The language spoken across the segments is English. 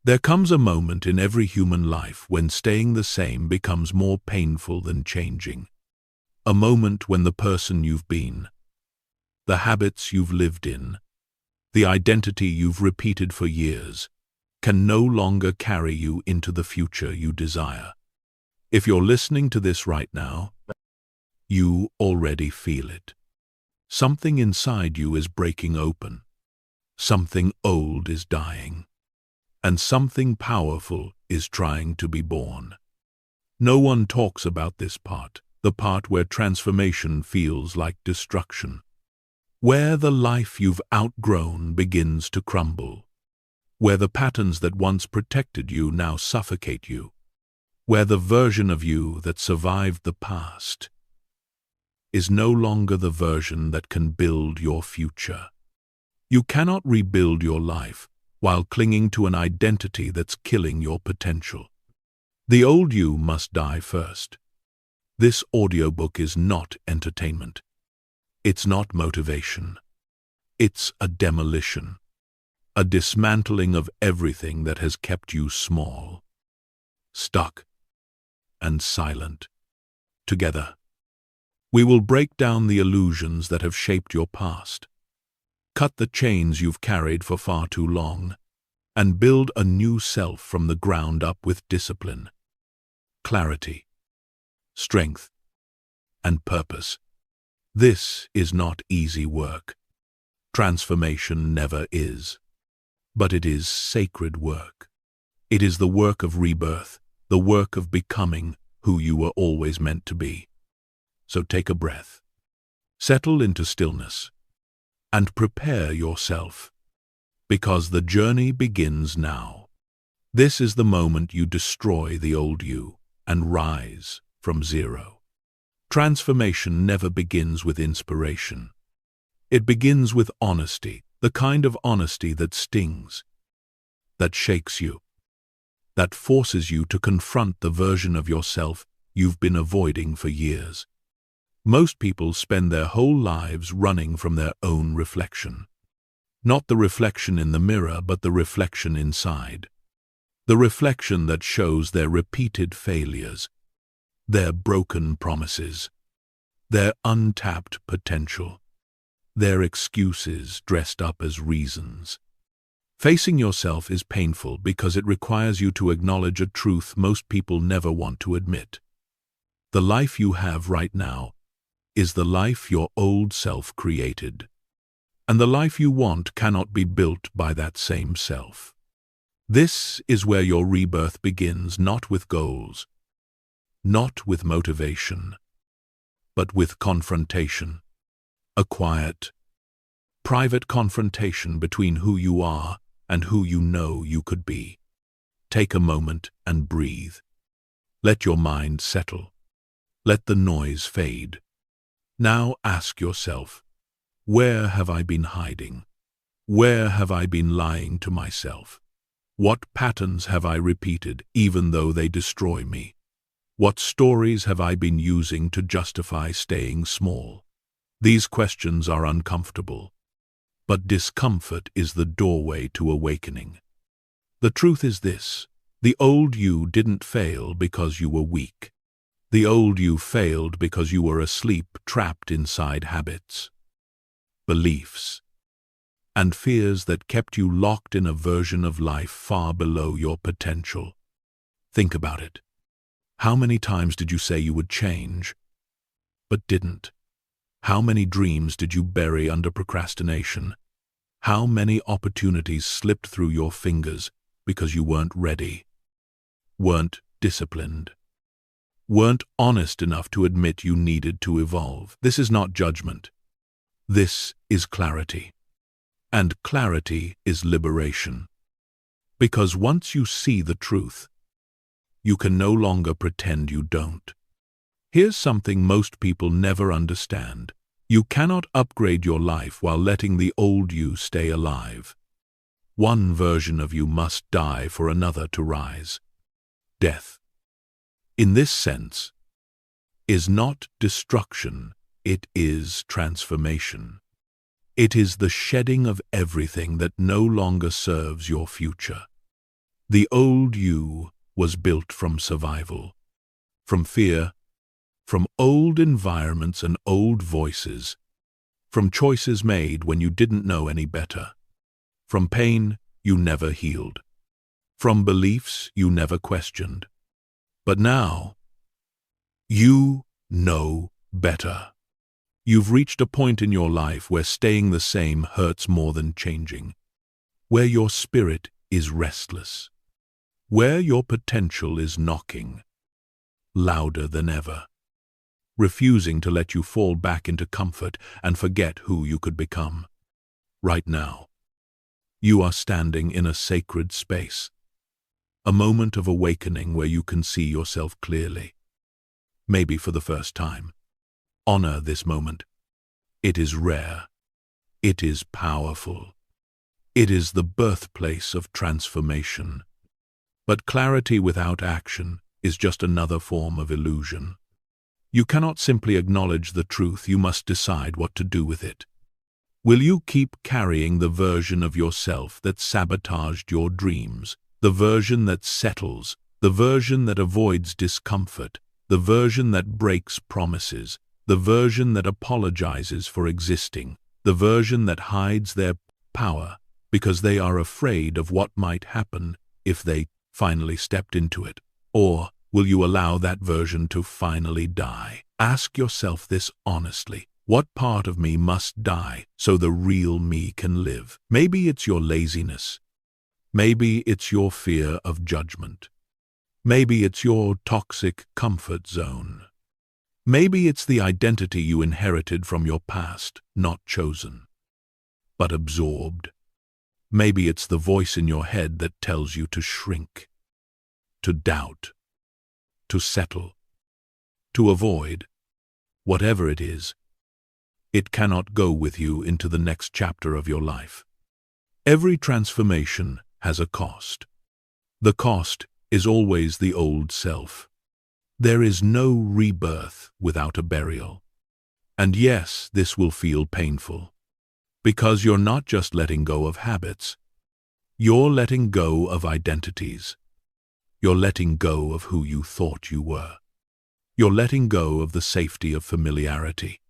There comes a moment in every human life when staying the same becomes more painful than changing. A moment when the person you've been, the habits you've lived in, the identity you've repeated for years, can no longer carry you into the future you desire. If you're listening to this right now, you already feel it. Something inside you is breaking open. Something old is dying. And something powerful is trying to be born. No one talks about this part, the part where transformation feels like destruction, where the life you've outgrown begins to crumble, where the patterns that once protected you now suffocate you, where the version of you that survived the past is no longer the version that can build your future. You cannot rebuild your life while clinging to an identity that's killing your potential. The old you must die first. This audiobook is not entertainment. It's not motivation. It's a demolition, a dismantling of everything that has kept you small, stuck, and silent. Together, we will break down the illusions that have shaped your past, cut the chains you've carried for far too long, and build a new self from the ground up with discipline, clarity, strength, and purpose. This is not easy work. Transformation never is. But it is sacred work. It is the work of rebirth, the work of becoming who you were always meant to be. So take a breath, settle into stillness, and prepare yourself, because the journey begins now. This is the moment you destroy the old you and rise from zero. Transformation never begins with inspiration. It begins with honesty, the kind of honesty that stings, that shakes you, that forces you to confront the version of yourself you've been avoiding for years. Most people spend their whole lives running from their own reflection. Not the reflection in the mirror, but the reflection inside. The reflection that shows their repeated failures, their broken promises, their untapped potential, their excuses dressed up as reasons. Facing yourself is painful because it requires you to acknowledge a truth most people never want to admit. The life you have right now is the life your old self created, and the life you want cannot be built by that same self. This is where your rebirth begins, not with goals, not with motivation, but with confrontation. A quiet, private confrontation between who you are and who you know you could be. Take a moment and breathe. Let your mind settle. Let the noise fade. Now ask yourself, where have I been hiding? Where have I been lying to myself? What patterns have I repeated even though they destroy me? What stories have I been using to justify staying small? These questions are uncomfortable, but discomfort is the doorway to awakening. The truth is this: the old you didn't fail because you were weak. The old you failed because you were asleep, trapped inside habits, beliefs, and fears that kept you locked in a version of life far below your potential. Think about it. How many times did you say you would change, but didn't? How many dreams did you bury under procrastination? How many opportunities slipped through your fingers because you weren't ready, weren't disciplined, weren't honest enough to admit you needed to evolve? This is not judgment. This is clarity. And clarity is liberation. Because once you see the truth, you can no longer pretend you don't. Here's something most people never understand. You cannot upgrade your life while letting the old you stay alive. One version of you must die for another to rise. Death, in this sense, is not destruction, it is transformation. It is the shedding of everything that no longer serves your future. The old you was built from survival, from fear, from old environments and old voices, from choices made when you didn't know any better, from pain you never healed, from beliefs you never questioned. But now, you know better. You've reached a point in your life where staying the same hurts more than changing, where your spirit is restless, where your potential is knocking louder than ever, refusing to let you fall back into comfort and forget who you could become. Right now, you are standing in a sacred space, a moment of awakening where you can see yourself clearly, maybe for the first time. Honor this moment. It is rare. It is powerful. It is the birthplace of transformation. But clarity without action is just another form of illusion. You cannot simply acknowledge the truth, you must decide what to do with it. Will you keep carrying the version of yourself that sabotaged your dreams, the version that settles, the version that avoids discomfort, the version that breaks promises, the version that apologizes for existing, the version that hides their power because they are afraid of what might happen if they finally stepped into it? Or will you allow that version to finally die? Ask yourself this honestly. What part of me must die so the real me can live? Maybe it's your laziness. Maybe it's your fear of judgment. Maybe it's your toxic comfort zone. Maybe it's the identity you inherited from your past, not chosen, but absorbed. Maybe it's the voice in your head that tells you to shrink, to doubt, to settle, to avoid. Whatever it is, it cannot go with you into the next chapter of your life. Every transformation has a cost. The cost is always the old self. There is no rebirth without a burial. And yes, this will feel painful, because you're not just letting go of habits. You're letting go of identities. You're letting go of who you thought you were. You're letting go of the safety of familiarity,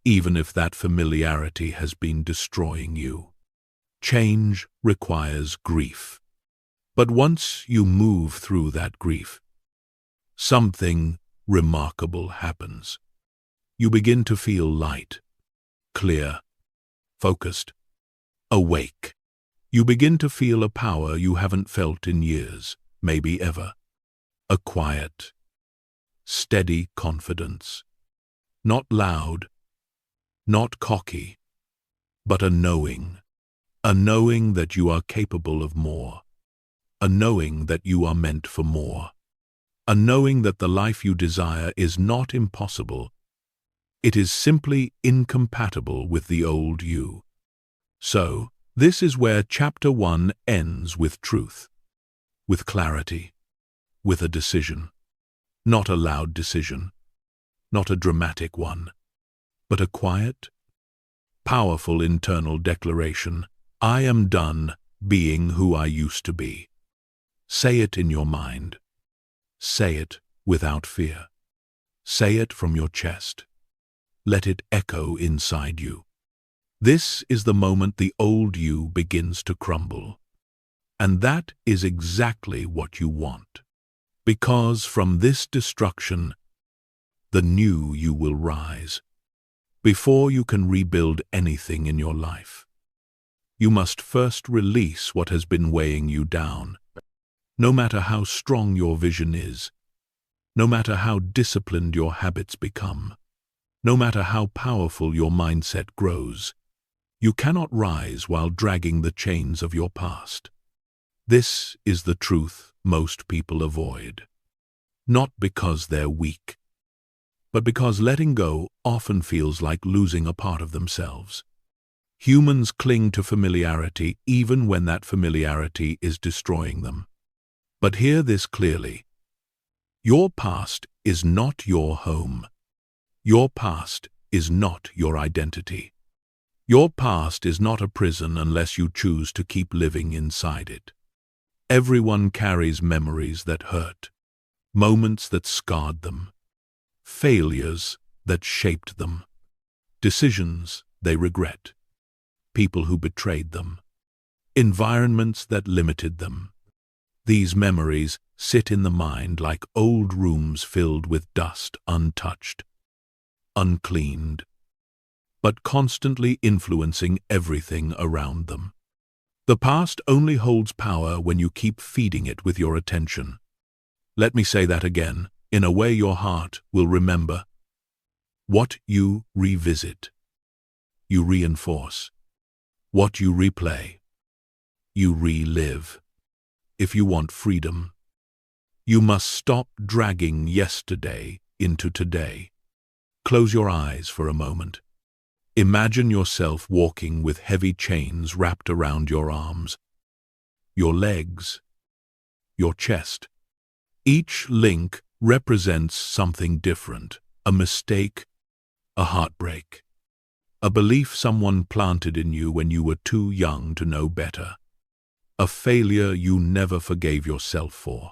even if that familiarity has been destroying you. Change requires grief. But once you move through that grief, something remarkable happens. You begin to feel light, clear, focused, awake. You begin to feel a power you haven't felt in years, maybe ever. A quiet, steady confidence. Not loud, not cocky, but a knowing that you are capable of more, a knowing that you are meant for more, a knowing that the life you desire is not impossible. It is simply incompatible with the old you. So, this is where chapter 1 ends, with truth, with clarity, with a decision. Not a loud decision, not a dramatic one, but a quiet, powerful internal declaration. I am done being who I used to be. Say it in your mind. Say it without fear. Say it from your chest. Let it echo inside you. This is the moment the old you begins to crumble. And that is exactly what you want. Because from this destruction, the new you will rise. Before you can rebuild anything in your life, you must first release what has been weighing you down. No matter how strong your vision is, no matter how disciplined your habits become, no matter how powerful your mindset grows, you cannot rise while dragging the chains of your past. This is the truth most people avoid. Not because they're weak, but because letting go often feels like losing a part of themselves. Humans cling to familiarity even when that familiarity is destroying them. But hear this clearly. Your past is not your home. Your past is not your identity. Your past is not a prison unless you choose to keep living inside it. Everyone carries memories that hurt, moments that scarred them, failures that shaped them, decisions they regret, people who betrayed them, environments that limited them. These memories sit in the mind like old rooms filled with dust, untouched, uncleaned, but constantly influencing everything around them. The past only holds power when you keep feeding it with your attention. Let me say that again, in a way your heart will remember. What you revisit, you reinforce. What you replay, you relive. If you want freedom, you must stop dragging yesterday into today. Close your eyes for a moment. Imagine yourself walking with heavy chains wrapped around your arms, your legs, your chest. Each link represents something different: a mistake, a heartbreak, a belief someone planted in you when you were too young to know better, a failure you never forgave yourself for,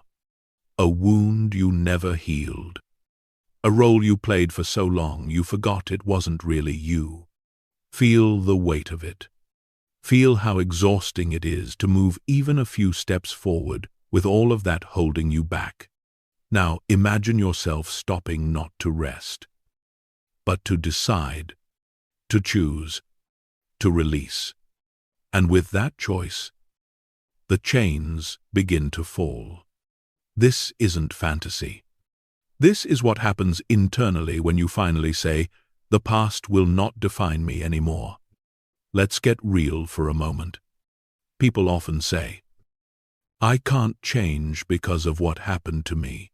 a wound you never healed, a role you played for so long you forgot it wasn't really you. Feel the weight of it. Feel how exhausting it is to move even a few steps forward with all of that holding you back. Now imagine yourself stopping not to rest, but to decide, to choose, to release. And with that choice, the chains begin to fall. This isn't fantasy. This is what happens internally when you finally say, "The past will not define me anymore." Let's get real for a moment. People often say, "I can't change because of what happened to me."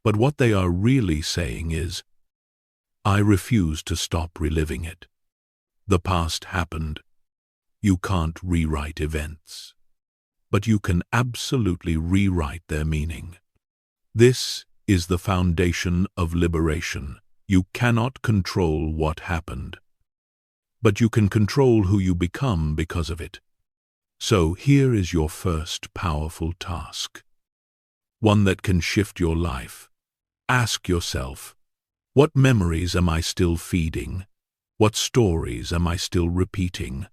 But what they are really saying is, "I refuse to stop reliving it." The past happened. You can't rewrite events, but you can absolutely rewrite their meaning. This is the foundation of liberation. You cannot control what happened, but you can control who you become because of it. So here is your first powerful task, one that can shift your life. Ask yourself, what memories am I still feeding? What stories am I still repeating?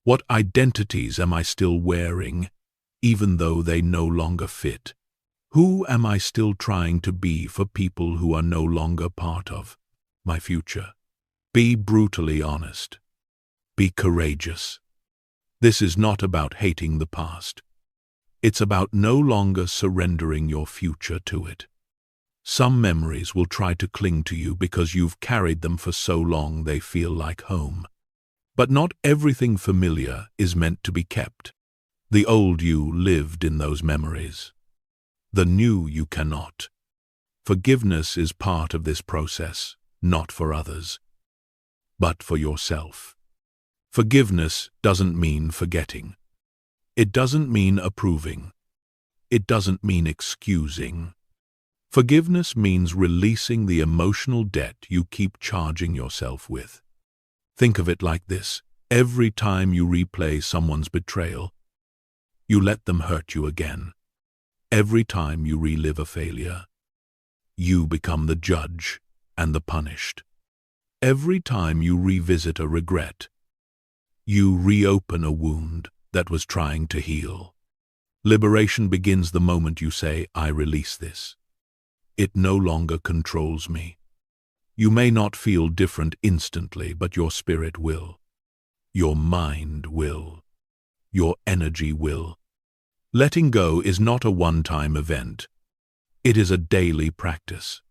What identities am I still wearing, even though they no longer fit? Who am I still trying to be for people who are no longer part of my future? Be brutally honest. Be courageous. This is not about hating the past. It's about no longer surrendering your future to it. Some memories will try to cling to you because you've carried them for so long they feel like home. But not everything familiar is meant to be kept. The old you lived in those memories. The new you cannot. Forgiveness is part of this process, not for others, but for yourself. Forgiveness doesn't mean forgetting. It doesn't mean approving. It doesn't mean excusing. Forgiveness means releasing the emotional debt you keep charging yourself with. Think of it like this: every time you replay someone's betrayal, you let them hurt you again. Every time you relive a failure, you become the judge and the punished. Every time you revisit a regret, you reopen a wound that was trying to heal. Liberation begins the moment you say, "I release this. It no longer controls me." You may not feel different instantly, but your spirit will. Your mind will. Your energy will. Letting go is not a one-time event. It is a daily practice.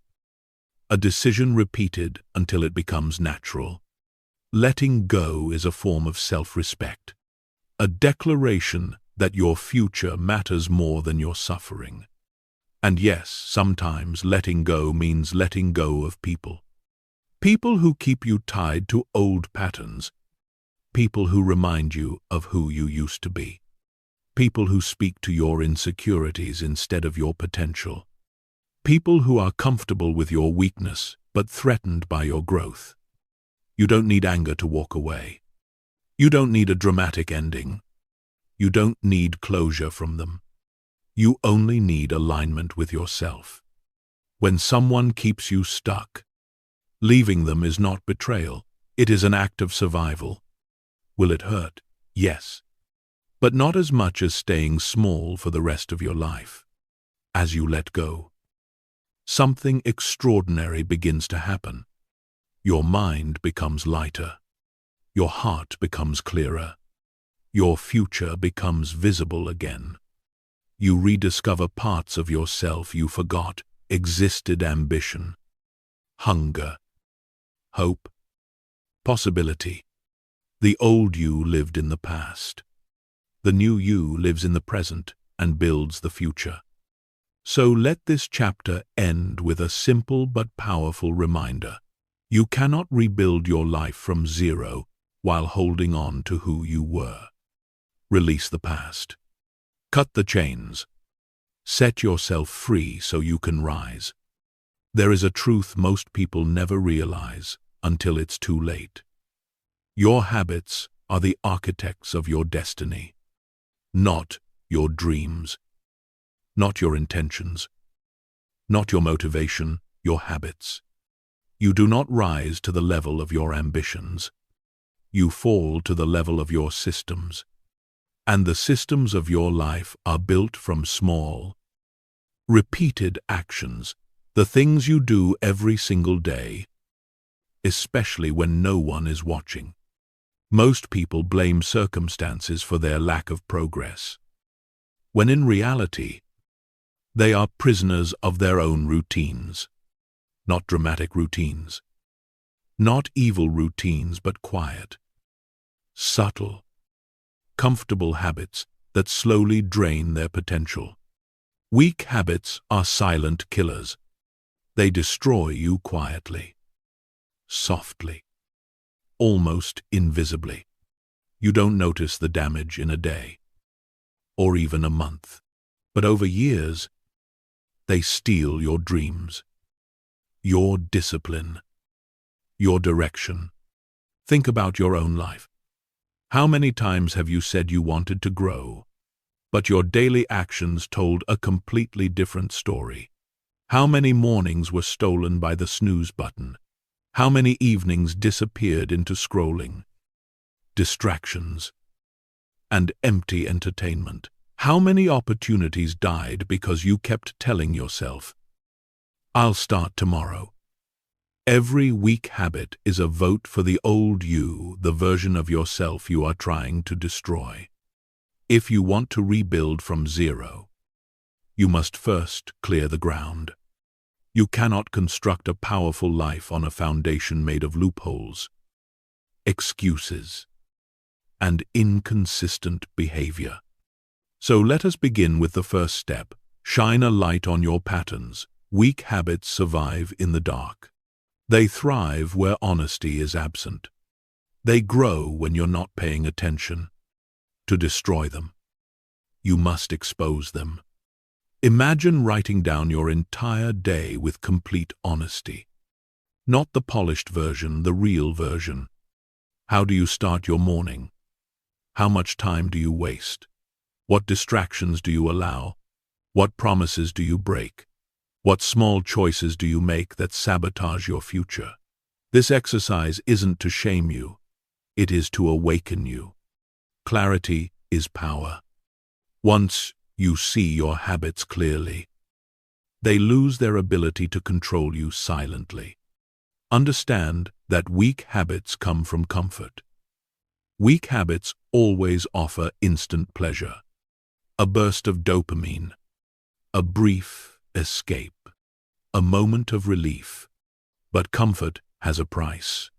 A decision repeated until it becomes natural. Letting go is a form of self-respect. A declaration that your future matters more than your suffering. And yes, sometimes letting go means letting go of people. People who keep you tied to old patterns. People who remind you of who you used to be. People who speak to your insecurities instead of your potential. People who are comfortable with your weakness but threatened by your growth. You don't need anger to walk away. You don't need a dramatic ending. You don't need closure from them. You only need alignment with yourself. When someone keeps you stuck, leaving them is not betrayal, it is an act of survival. Will it hurt? Yes. But not as much as staying small for the rest of your life. As you let go, something extraordinary begins to happen. Your mind becomes lighter. Your heart becomes clearer. Your future becomes visible again. You rediscover parts of yourself you forgot existed: ambition, hunger, hope, possibility. The old you lived in the past. The new you lives in the present and builds the future. So let this chapter end with a simple but powerful reminder. You cannot rebuild your life from zero while holding on to who you were. Release the past. Cut the chains. Set yourself free so you can rise. There is a truth most people never realize until it's too late. Your habits are the architects of your destiny, not your dreams, not your intentions, not your motivation, your habits. You do not rise to the level of your ambitions. You fall to the level of your systems. And the systems of your life are built from small, repeated actions, the things you do every single day, especially when no one is watching. Most people blame circumstances for their lack of progress, when in reality, they are prisoners of their own routines. Not dramatic routines, not evil routines, but quiet, subtle, comfortable habits that slowly drain their potential. Weak habits are silent killers. They destroy you quietly, softly, almost invisibly. You don't notice the damage in a day, or even a month, but over years, they steal your dreams, your discipline, your direction. Think about your own life. How many times have you said you wanted to grow, but your daily actions told a completely different story? How many mornings were stolen by the snooze button? How many evenings disappeared into scrolling, distractions, and empty entertainment? How many opportunities died because you kept telling yourself, "I'll start tomorrow"? Every weak habit is a vote for the old you, the version of yourself you are trying to destroy. If you want to rebuild from zero, you must first clear the ground. You cannot construct a powerful life on a foundation made of loopholes, excuses, and inconsistent behavior. So let us begin with the first step. Shine a light on your patterns. Weak habits survive in the dark. They thrive where honesty is absent. They grow when you're not paying attention. To destroy them, you must expose them. Imagine writing down your entire day with complete honesty. Not the polished version, the real version. How do you start your morning? How much time do you waste? What distractions do you allow? What promises do you break? What small choices do you make that sabotage your future? This exercise isn't to shame you. It is to awaken you. Clarity is power. Once you see your habits clearly, they lose their ability to control you silently. Understand that weak habits come from comfort. Weak habits always offer instant pleasure, a burst of dopamine, a brief escape, a moment of relief. But comfort has a price.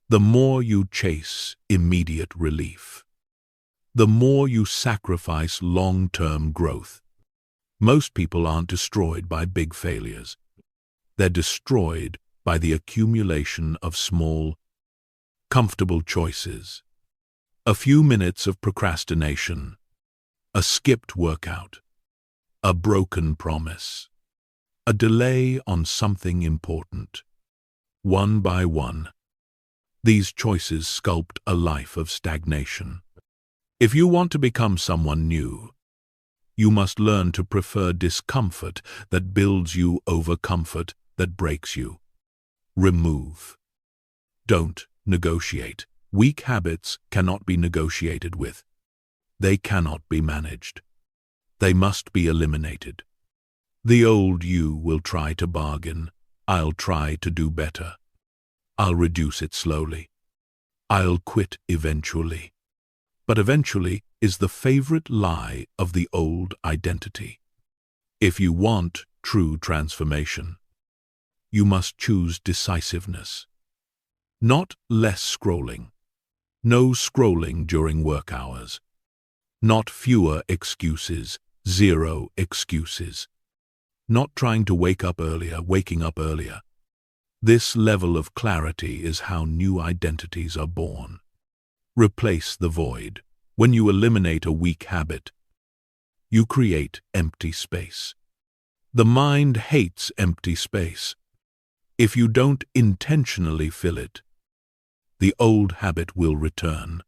The more you chase immediate relief, the more you sacrifice long-term growth. Most people aren't destroyed by big failures. They're destroyed by the accumulation of small, comfortable choices. A few minutes of procrastination, a skipped workout, a broken promise, a delay on something important. One by one, these choices sculpt a life of stagnation. If you want to become someone new, You must learn to prefer discomfort that builds you over comfort that breaks you. Remove. Don't negotiate. Weak habits cannot be negotiated with. They cannot be managed. They must be eliminated. The old you will try to bargain. I'll try to do better. I'll reduce it slowly. I'll quit eventually. But eventually is the favorite lie of the old identity. If you want true transformation, you must choose decisiveness. Not less scrolling. No scrolling during work hours. Not fewer excuses. Zero excuses. Not trying to waking up earlier. This level of clarity is how new identities are born. Replace the void. When you eliminate a weak habit, you create empty space. The mind hates empty space. If you don't intentionally fill it, the old habit will return.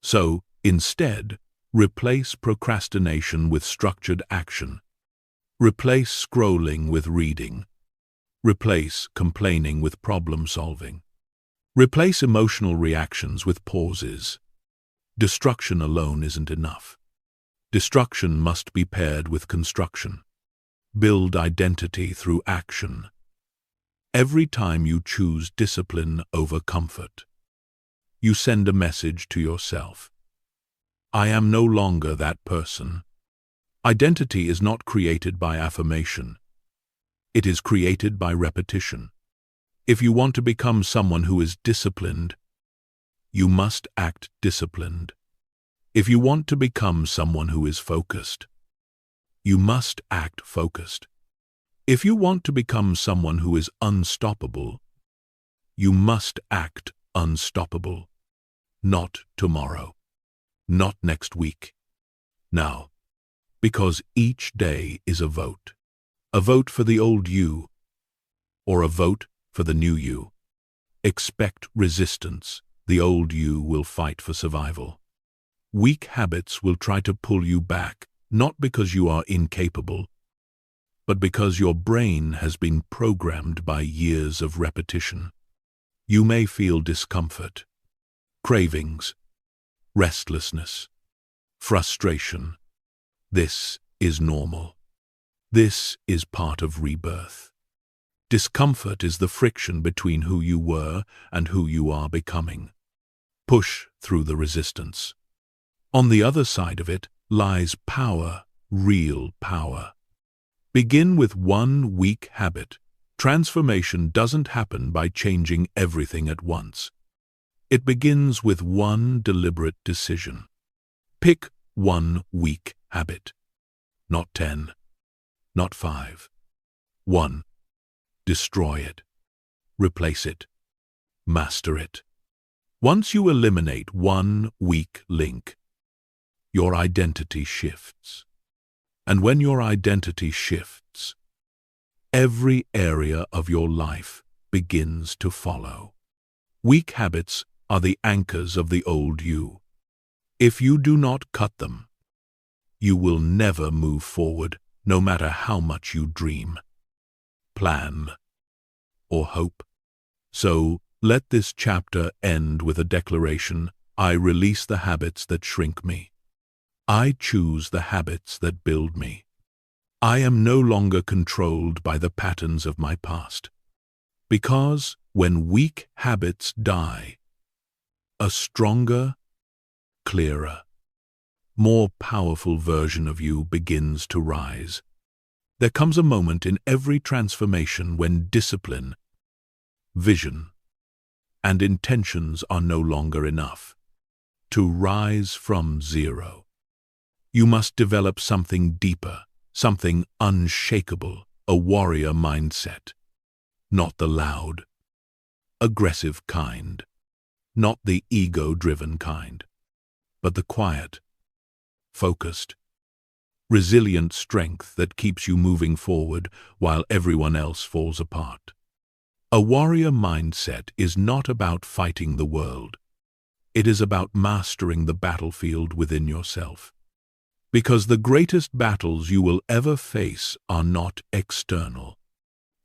So, instead, replace procrastination with structured action. Replace scrolling with reading. Replace complaining with problem solving. Replace emotional reactions with pauses. Destruction alone isn't enough. Destruction must be paired with construction. Build identity through action. Every time you choose discipline over comfort, you send a message to yourself. I am no longer that person. Identity is not created by affirmation. It is created by repetition. If you want to become someone who is disciplined, you must act disciplined. If you want to become someone who is focused, you must act focused. If you want to become someone who is unstoppable, you must act unstoppable. Not tomorrow. Not next week. Now. Because each day is a vote. A vote for the old you, or a vote for the new you. Expect resistance. The old you will fight for survival. Weak habits will try to pull you back, not because you are incapable, but because your brain has been programmed by years of repetition. You may feel discomfort, cravings, restlessness, frustration. This is normal. This is part of rebirth. Discomfort is the friction between who you were and who you are becoming. Push through the resistance. On the other side of it lies power, real power. Begin with one weak habit. Transformation doesn't happen by changing everything at once. It begins with one deliberate decision. Pick one weak habit. Not 10. Not 5. 1. Destroy it. Replace it. Master it. Once you eliminate one weak link, your identity shifts. And when your identity shifts, every area of your life begins to follow. Weak habits are the anchors of the old you. If you do not cut them, you will never move forward, no matter how much you dream, plan, or hope. So, let this chapter end with a declaration. I release the habits that shrink me. I choose the habits that build me. I am no longer controlled by the patterns of my past. Because when weak habits die, a stronger, clearer, more powerful version of you begins to rise. There comes a moment in every transformation when discipline, vision, and intentions are no longer enough. To rise from zero, you must develop something deeper, something unshakable, a warrior mindset. Not the loud, aggressive kind, not the ego-driven kind, but the quiet, focused, resilient strength that keeps you moving forward while everyone else falls apart. A warrior mindset is not about fighting the world. It is about mastering the battlefield within yourself. Because the greatest battles you will ever face are not external.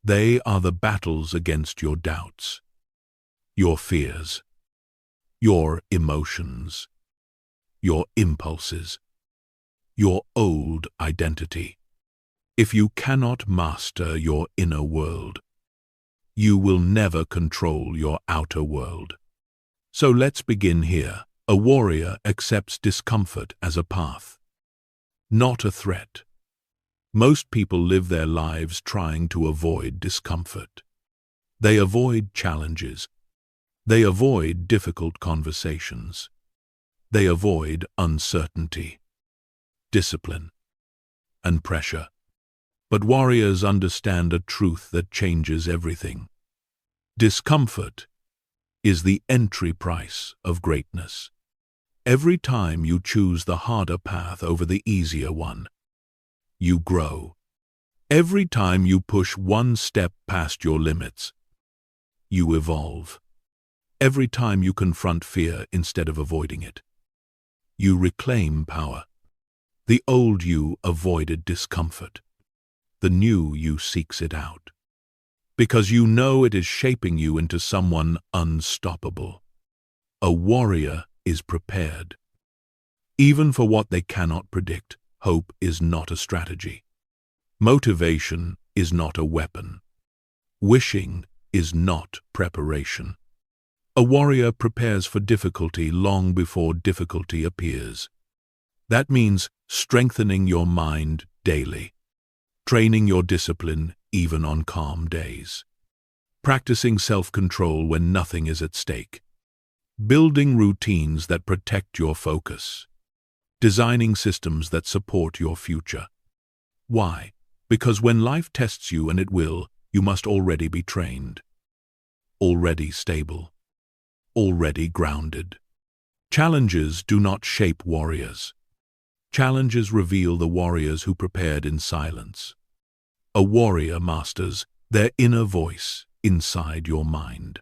They are the battles against your doubts, your fears, your emotions, your impulses, your old identity. If you cannot master your inner world, you will never control your outer world. So let's begin here. A warrior accepts discomfort as a path, not a threat. Most people live their lives trying to avoid discomfort. They avoid challenges. They avoid difficult conversations. They avoid uncertainty, discipline, and pressure. But warriors understand a truth that changes everything. Discomfort is the entry price of greatness. Every time you choose the harder path over the easier one, you grow. Every time you push one step past your limits, you evolve. Every time you confront fear instead of avoiding it, you reclaim power. The old you avoided discomfort. The new you seeks it out. Because you know it is shaping you into someone unstoppable. A warrior is prepared. Even for what they cannot predict, hope is not a strategy. Motivation is not a weapon. Wishing is not preparation. A warrior prepares for difficulty long before difficulty appears. That means strengthening your mind daily, training your discipline even on calm days, practicing self-control when nothing is at stake, building routines that protect your focus, designing systems that support your future. Why? Because when life tests you, and it will, you must already be trained, already stable, already grounded. Challenges do not shape warriors. Challenges reveal the warriors who prepared in silence. A warrior masters their inner voice inside your mind.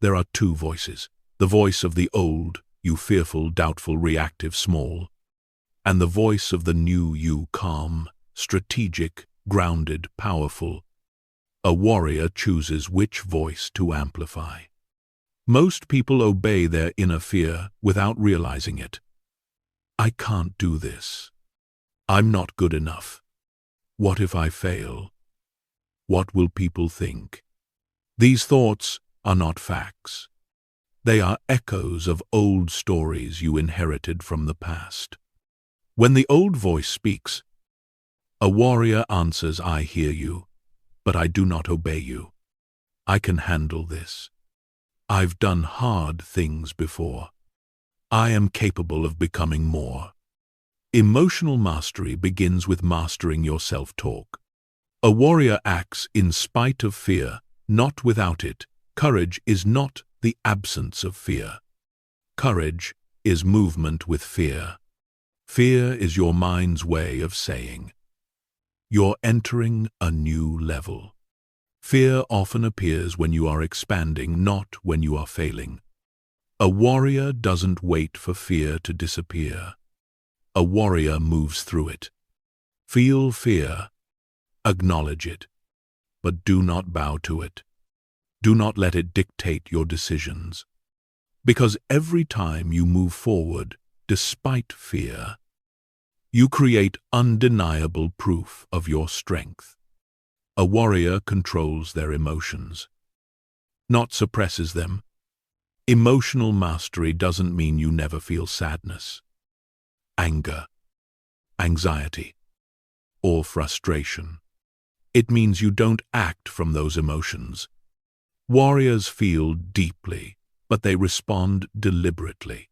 There are two voices, the voice of the old, you fearful, doubtful, reactive, small, and the voice of the new you, calm, strategic, grounded, powerful. A warrior chooses which voice to amplify. Most people obey their inner fear without realizing it. I can't do this. I'm not good enough. What if I fail? What will people think? These thoughts are not facts. They are echoes of old stories you inherited from the past. When the old voice speaks, a warrior answers, I hear you, but I do not obey you. I can handle this. I've done hard things before. I am capable of becoming more. Emotional mastery begins with mastering your self-talk. A warrior acts in spite of fear, not without it. Courage is not the absence of fear. Courage is movement with fear. Fear is your mind's way of saying, you're entering a new level. Fear often appears when you are expanding, not when you are failing. A warrior doesn't wait for fear to disappear. A warrior moves through it. Feel fear, acknowledge it, but do not bow to it. Do not let it dictate your decisions. Because every time you move forward, despite fear, you create undeniable proof of your strength. A warrior controls their emotions, not suppresses them. Emotional mastery doesn't mean you never feel sadness, anger, anxiety, or frustration. It means you don't act from those emotions. Warriors feel deeply, but they respond deliberately.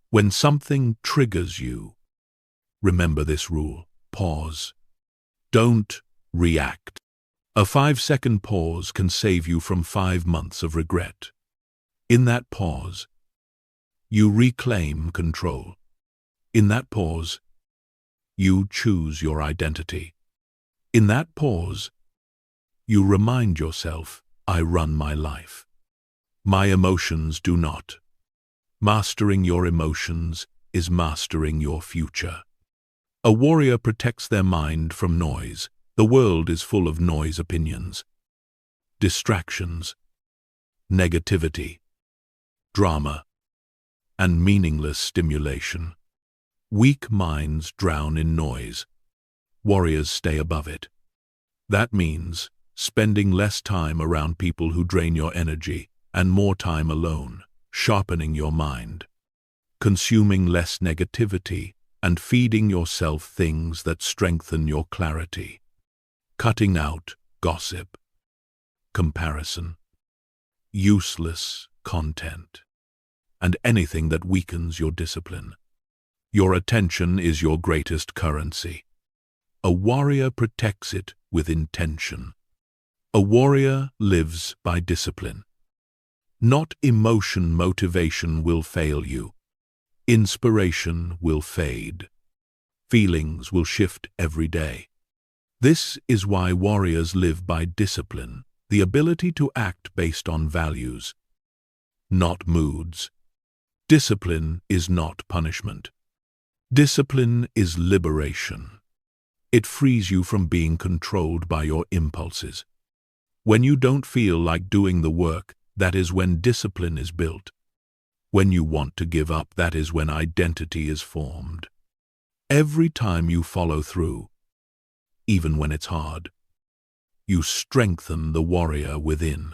When something triggers you, remember this rule: pause. Don't react. A 5-second pause can save you from 5 months of regret. In that pause, you reclaim control. In that pause, you choose your identity. In that pause, you remind yourself, I run my life. My emotions do not. Mastering your emotions is mastering your future. A warrior protects their mind from noise. The world is full of noise opinions, distractions, negativity, drama, and meaningless stimulation. Weak minds drown in noise. Warriors stay above it. That means spending less time around people who drain your energy and more time alone, sharpening your mind, consuming less negativity, and feeding yourself things that strengthen your clarity, cutting out gossip, comparison, useless content, and anything that weakens your discipline. Your attention is your greatest currency. A warrior protects it with intention. A warrior lives by discipline. Not emotion. Motivation will fail you. Inspiration will fade. Feelings will shift every day. This is why warriors live by discipline, the ability to act based on values, not moods. Discipline is not punishment. Discipline is liberation. It frees you from being controlled by your impulses. When you don't feel like doing the work, that is when discipline is built. When you want to give up, that is when identity is formed. Every time you follow through, even when it's hard, you strengthen the warrior within.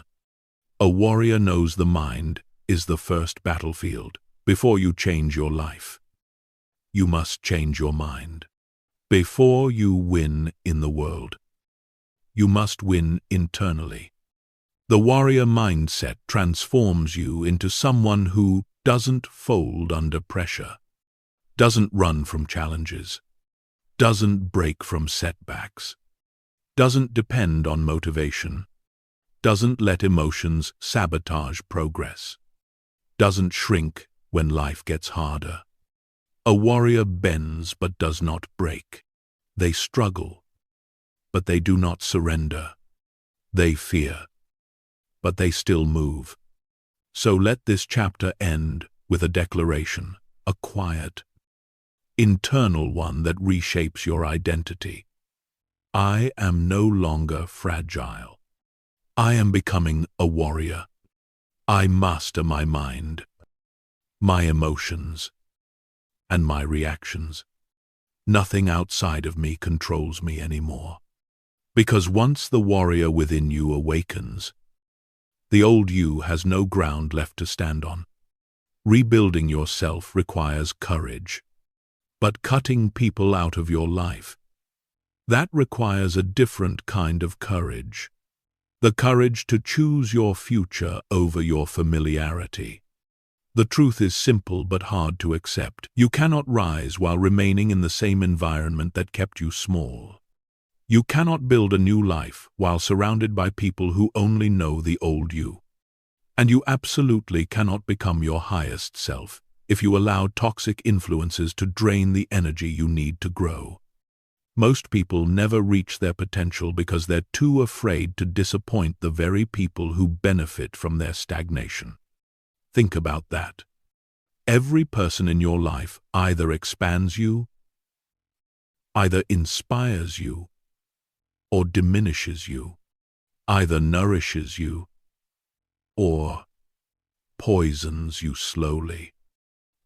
A warrior knows the mind is the first battlefield. Before you change your life, you must change your mind. Before you win in the world, you must win internally. The warrior mindset transforms you into someone who doesn't fold under pressure, doesn't run from challenges, doesn't break from setbacks, doesn't depend on motivation, doesn't let emotions sabotage progress, doesn't shrink when life gets harder. A warrior bends but does not break. They struggle, but they do not surrender. They fear, but they still move. So let this chapter end with a declaration, a quiet, internal one that reshapes your identity. I am no longer fragile. I am becoming a warrior. I master my mind, my emotions, and my reactions. Nothing outside of me controls me anymore. Because once the warrior within you awakens, the old you has no ground left to stand on. Rebuilding yourself requires courage, but cutting people out of your life, that requires a different kind of courage. The courage to choose your future over your familiarity. The truth is simple but hard to accept. You cannot rise while remaining in the same environment that kept you small. You cannot build a new life while surrounded by people who only know the old you. And you absolutely cannot become your highest self if you allow toxic influences to drain the energy you need to grow. Most people never reach their potential because they're too afraid to disappoint the very people who benefit from their stagnation. Think about that. Every person in your life either expands you, either inspires you, or diminishes you, either nourishes you, or poisons you slowly.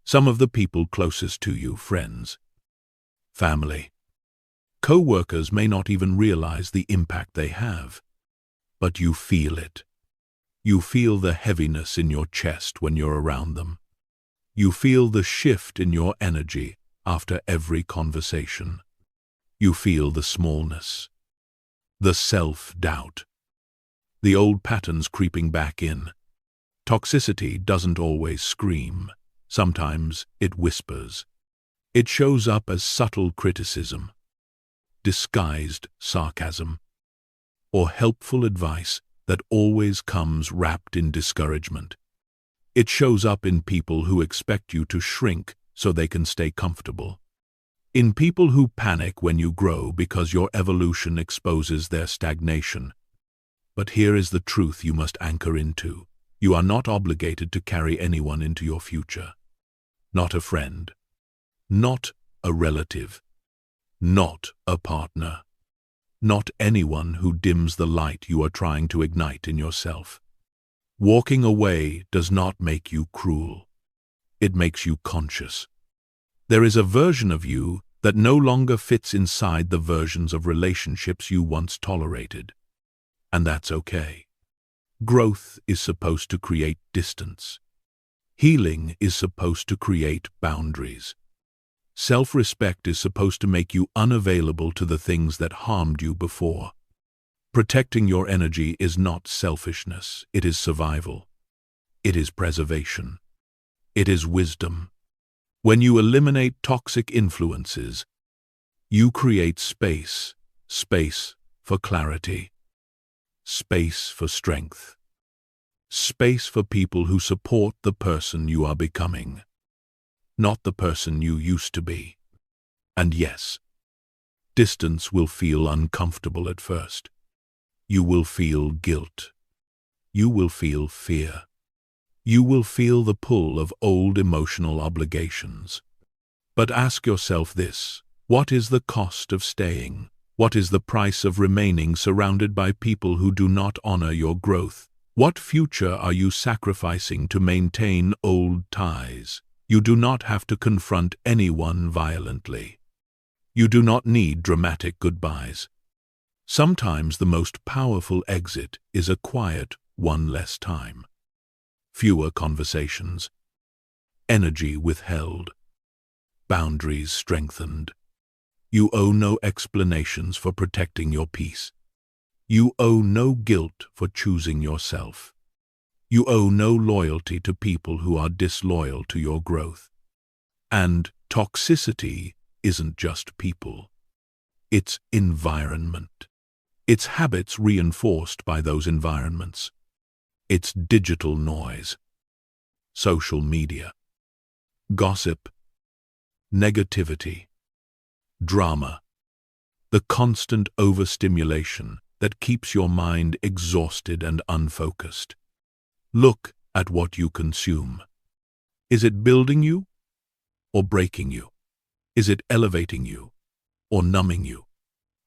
Some of the people closest to you, friends, family, co-workers, may not even realize the impact they have, but you feel it. You feel the heaviness in your chest when you're around them. You feel the shift in your energy after every conversation. You feel the smallness, the self-doubt, the old patterns creeping back in. Toxicity doesn't always scream. Sometimes it whispers. It shows up as subtle criticism, disguised sarcasm, or helpful advice that always comes wrapped in discouragement. It shows up in people who expect you to shrink so they can stay comfortable. In people who panic when you grow because your evolution exposes their stagnation. But here is the truth you must anchor into. You are not obligated to carry anyone into your future. Not a friend. Not a relative. not a partner, not anyone who dims the light you are trying to ignite in yourself. Walking away does not make you cruel. It makes you conscious. There is a version of you that no longer fits inside the versions of relationships you once tolerated. And that's okay. Growth is supposed to create distance. Healing is supposed to create boundaries. Self-respect is supposed to make you unavailable to the things that harmed you before. Protecting your energy is not selfishness, it is survival. It is preservation. It is wisdom. When you eliminate toxic influences, you create space for clarity, space for strength, space for people who support the person you are becoming, not the person you used to be. And yes, distance will feel uncomfortable at first. You will feel guilt. You will feel fear. You will feel the pull of old emotional obligations. But ask yourself this: what is the cost of staying? What is the price of remaining surrounded by people who do not honor your growth? What future are you sacrificing to maintain old ties? You do not have to confront anyone violently. You do not need dramatic goodbyes. Sometimes the most powerful exit is a quiet one less time. Fewer conversations, energy withheld, boundaries strengthened. You owe no explanations for protecting your peace. You owe no guilt for choosing yourself. You owe no loyalty to people who are disloyal to your growth. And toxicity isn't just people. It's environment. It's habits reinforced by those environments. It's digital noise, social media, gossip, negativity, drama, the constant overstimulation that keeps your mind exhausted and unfocused. Look at what you consume. Is it building you or breaking you? Is it elevating you or numbing you?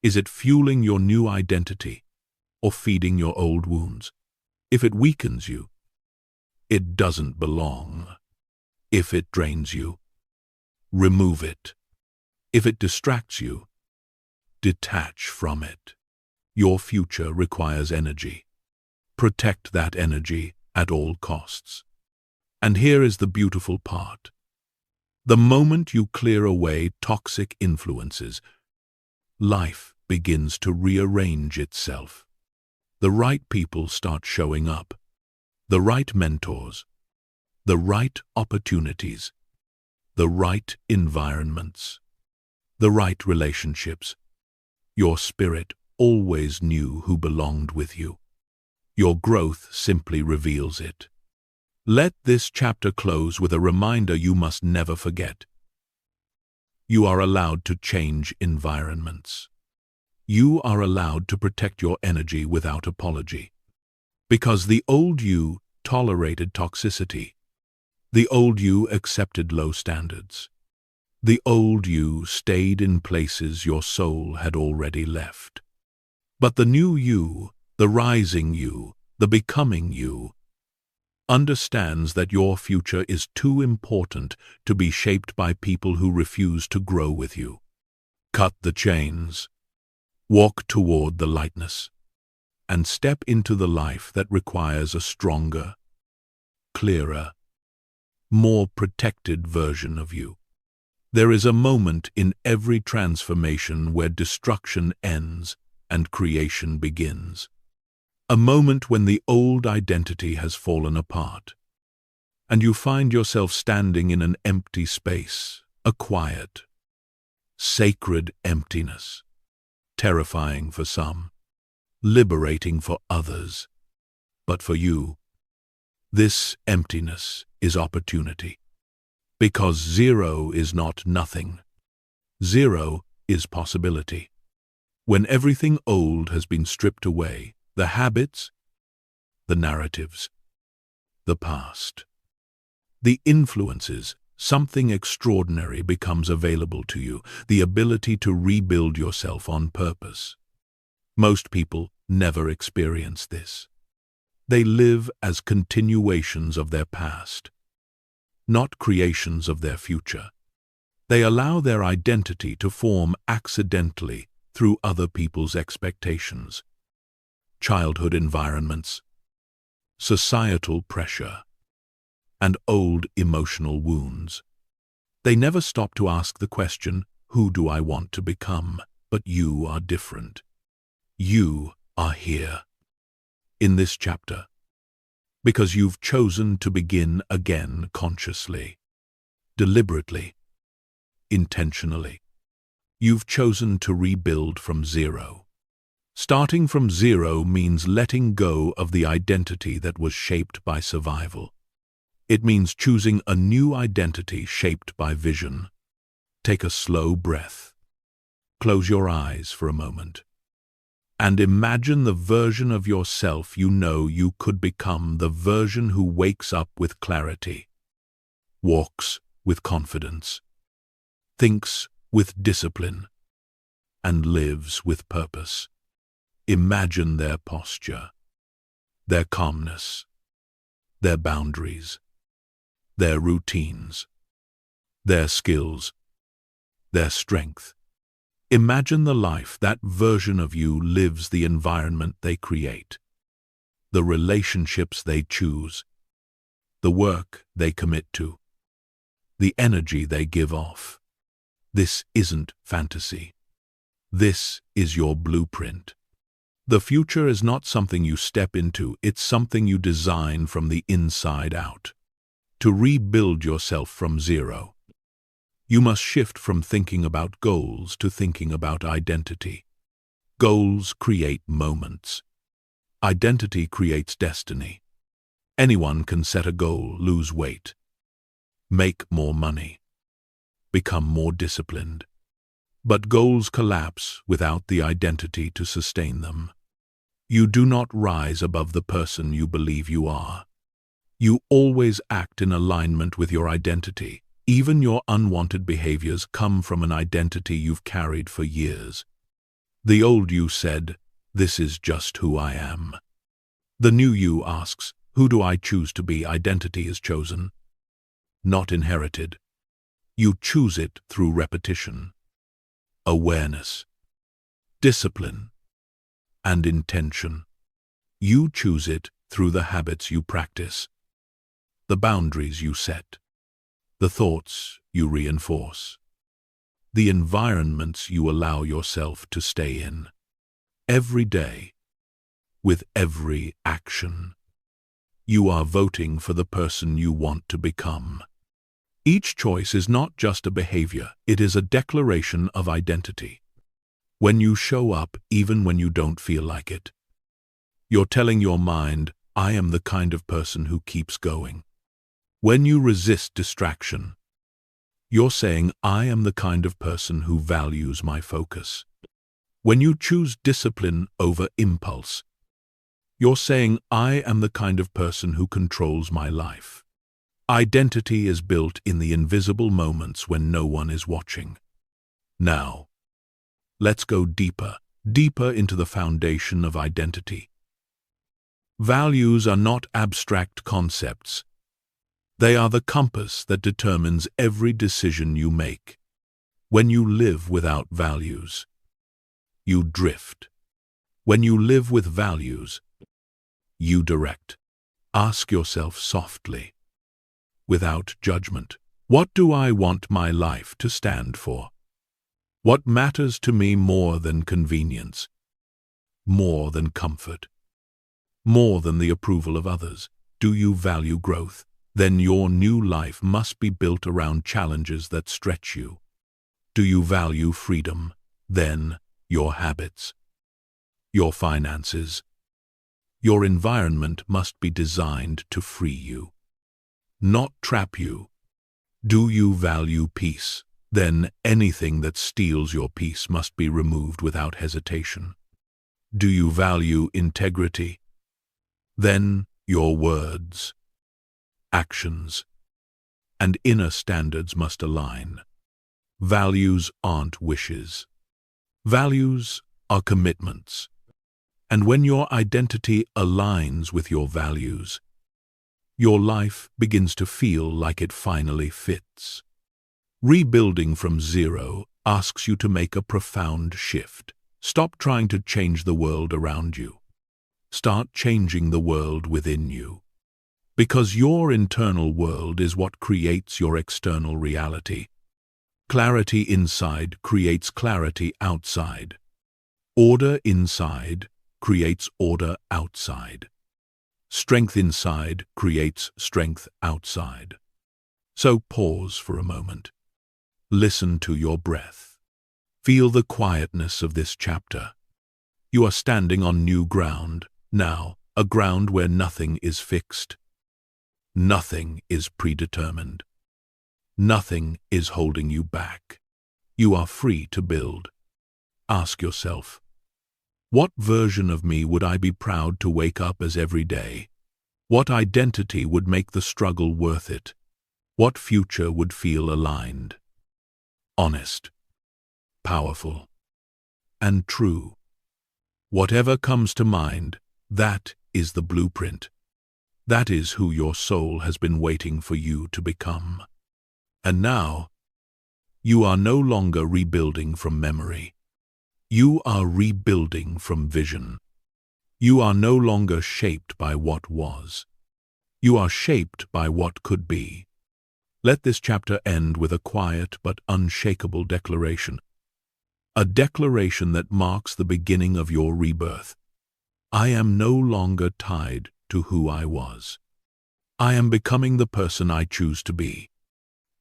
Is it fueling your new identity or feeding your old wounds? If it weakens you, it doesn't belong. If it drains you, remove it. If it distracts you, detach from it. Your future requires energy. Protect that energy at all costs. And here is the beautiful part. The moment you clear away toxic influences, life begins to rearrange itself. The right people start showing up. The right mentors. The right opportunities. The right environments. The right relationships. Your spirit always knew who belonged with you. Your growth simply reveals it. Let this chapter close with a reminder you must never forget. You are allowed to change environments. You are allowed to protect your energy without apology. Because the old you tolerated toxicity. The old you accepted low standards. The old you stayed in places your soul had already left. But the new you, the rising you, the becoming you, understands that your future is too important to be shaped by people who refuse to grow with you. Cut the chains. Walk toward the lightness, and step into the life that requires a stronger, clearer, more protected version of you. There is a moment in every transformation where destruction ends and creation begins. A moment when the old identity has fallen apart, and you find yourself standing in an empty space, a quiet, sacred emptiness. Terrifying for some, liberating for others. But for you, this emptiness is opportunity. Because zero is not nothing. Zero is possibility. When everything old has been stripped away, the habits, the narratives, the past, the influences something extraordinary becomes available to you, the ability to rebuild yourself on purpose. Most people never experience this. They live as continuations of their past, not creations of their future. They allow their identity to form accidentally through other people's expectations, childhood environments, societal pressure, and old emotional wounds. They never stop to ask the question, who do I want to become? But you are different. You are here, in this chapter, because you've chosen to begin again consciously, deliberately, intentionally. You've chosen to rebuild from zero. Starting from zero means letting go of the identity that was shaped by survival. It means choosing a new identity shaped by vision. Take a slow breath. Close your eyes for a moment. And imagine the version of yourself you know you could become, the version who wakes up with clarity, walks with confidence, thinks with discipline, and lives with purpose. Imagine their posture, their calmness, their boundaries, their routines, their skills, their strength. Imagine the life that version of you lives, the environment they create, the relationships they choose, the work they commit to, the energy they give off. This isn't fantasy. This is your blueprint. The future is not something you step into, it's something you design from the inside out. To rebuild yourself from zero, you must shift from thinking about goals to thinking about identity. Goals create moments. Identity creates destiny. Anyone can set a goal, lose weight, make more money, become more disciplined. But goals collapse without the identity to sustain them. You do not rise above the person you believe you are. You always act in alignment with your identity. Even your unwanted behaviors come from an identity you've carried for years. The old you said, "This is just who I am." The new you asks, "Who do I choose to be?" Identity is chosen, not inherited. You choose it through repetition, awareness, discipline, and intention. You choose it through the habits you practice, the boundaries you set, the thoughts you reinforce, the environments you allow yourself to stay in. Every day, with every action, you are voting for the person you want to become. Each choice is not just a behavior, it is a declaration of identity. When you show up even when you don't feel like it, you're telling your mind, "I am the kind of person who keeps going." When you resist distraction, you're saying, "I am the kind of person who values my focus." When you choose discipline over impulse, you're saying, "I am the kind of person who controls my life." Identity is built in the invisible moments when no one is watching. Now, let's go deeper into the foundation of identity. Values are not abstract concepts. They are the compass that determines every decision you make. When you live without values, you drift. When you live with values, you direct. Ask yourself softly, without judgment, what do I want my life to stand for? What matters to me more than convenience, more than comfort, more than the approval of others? Do you value growth? Then your new life must be built around challenges that stretch you. Do you value freedom? Then your habits, your finances, your environment must be designed to free you, not trap you. Do you value peace? Then anything that steals your peace must be removed without hesitation. Do you value integrity? Then your words, actions, and inner standards must align. Values aren't wishes. Values are commitments. And when your identity aligns with your values, your life begins to feel like it finally fits. Rebuilding from zero asks you to make a profound shift. Stop trying to change the world around you. Start changing the world within you. Because your internal world is what creates your external reality. Clarity inside creates clarity outside. Order inside creates order outside. Strength inside creates strength outside. So pause for a moment. Listen to your breath. Feel the quietness of this chapter. You are standing on new ground, now, a ground where nothing is fixed. Nothing is predetermined. Nothing is holding you back. You are free to build. Ask yourself, what version of me would I be proud to wake up as every day? What identity would make the struggle worth it? What future would feel aligned? Honest, powerful, and true. Whatever comes to mind, that is the blueprint. That is who your soul has been waiting for you to become. And now, you are no longer rebuilding from memory. You are rebuilding from vision. You are no longer shaped by what was. You are shaped by what could be. Let this chapter end with a quiet but unshakable declaration. A declaration that marks the beginning of your rebirth. I am no longer tied to who I was. I am becoming the person I choose to be.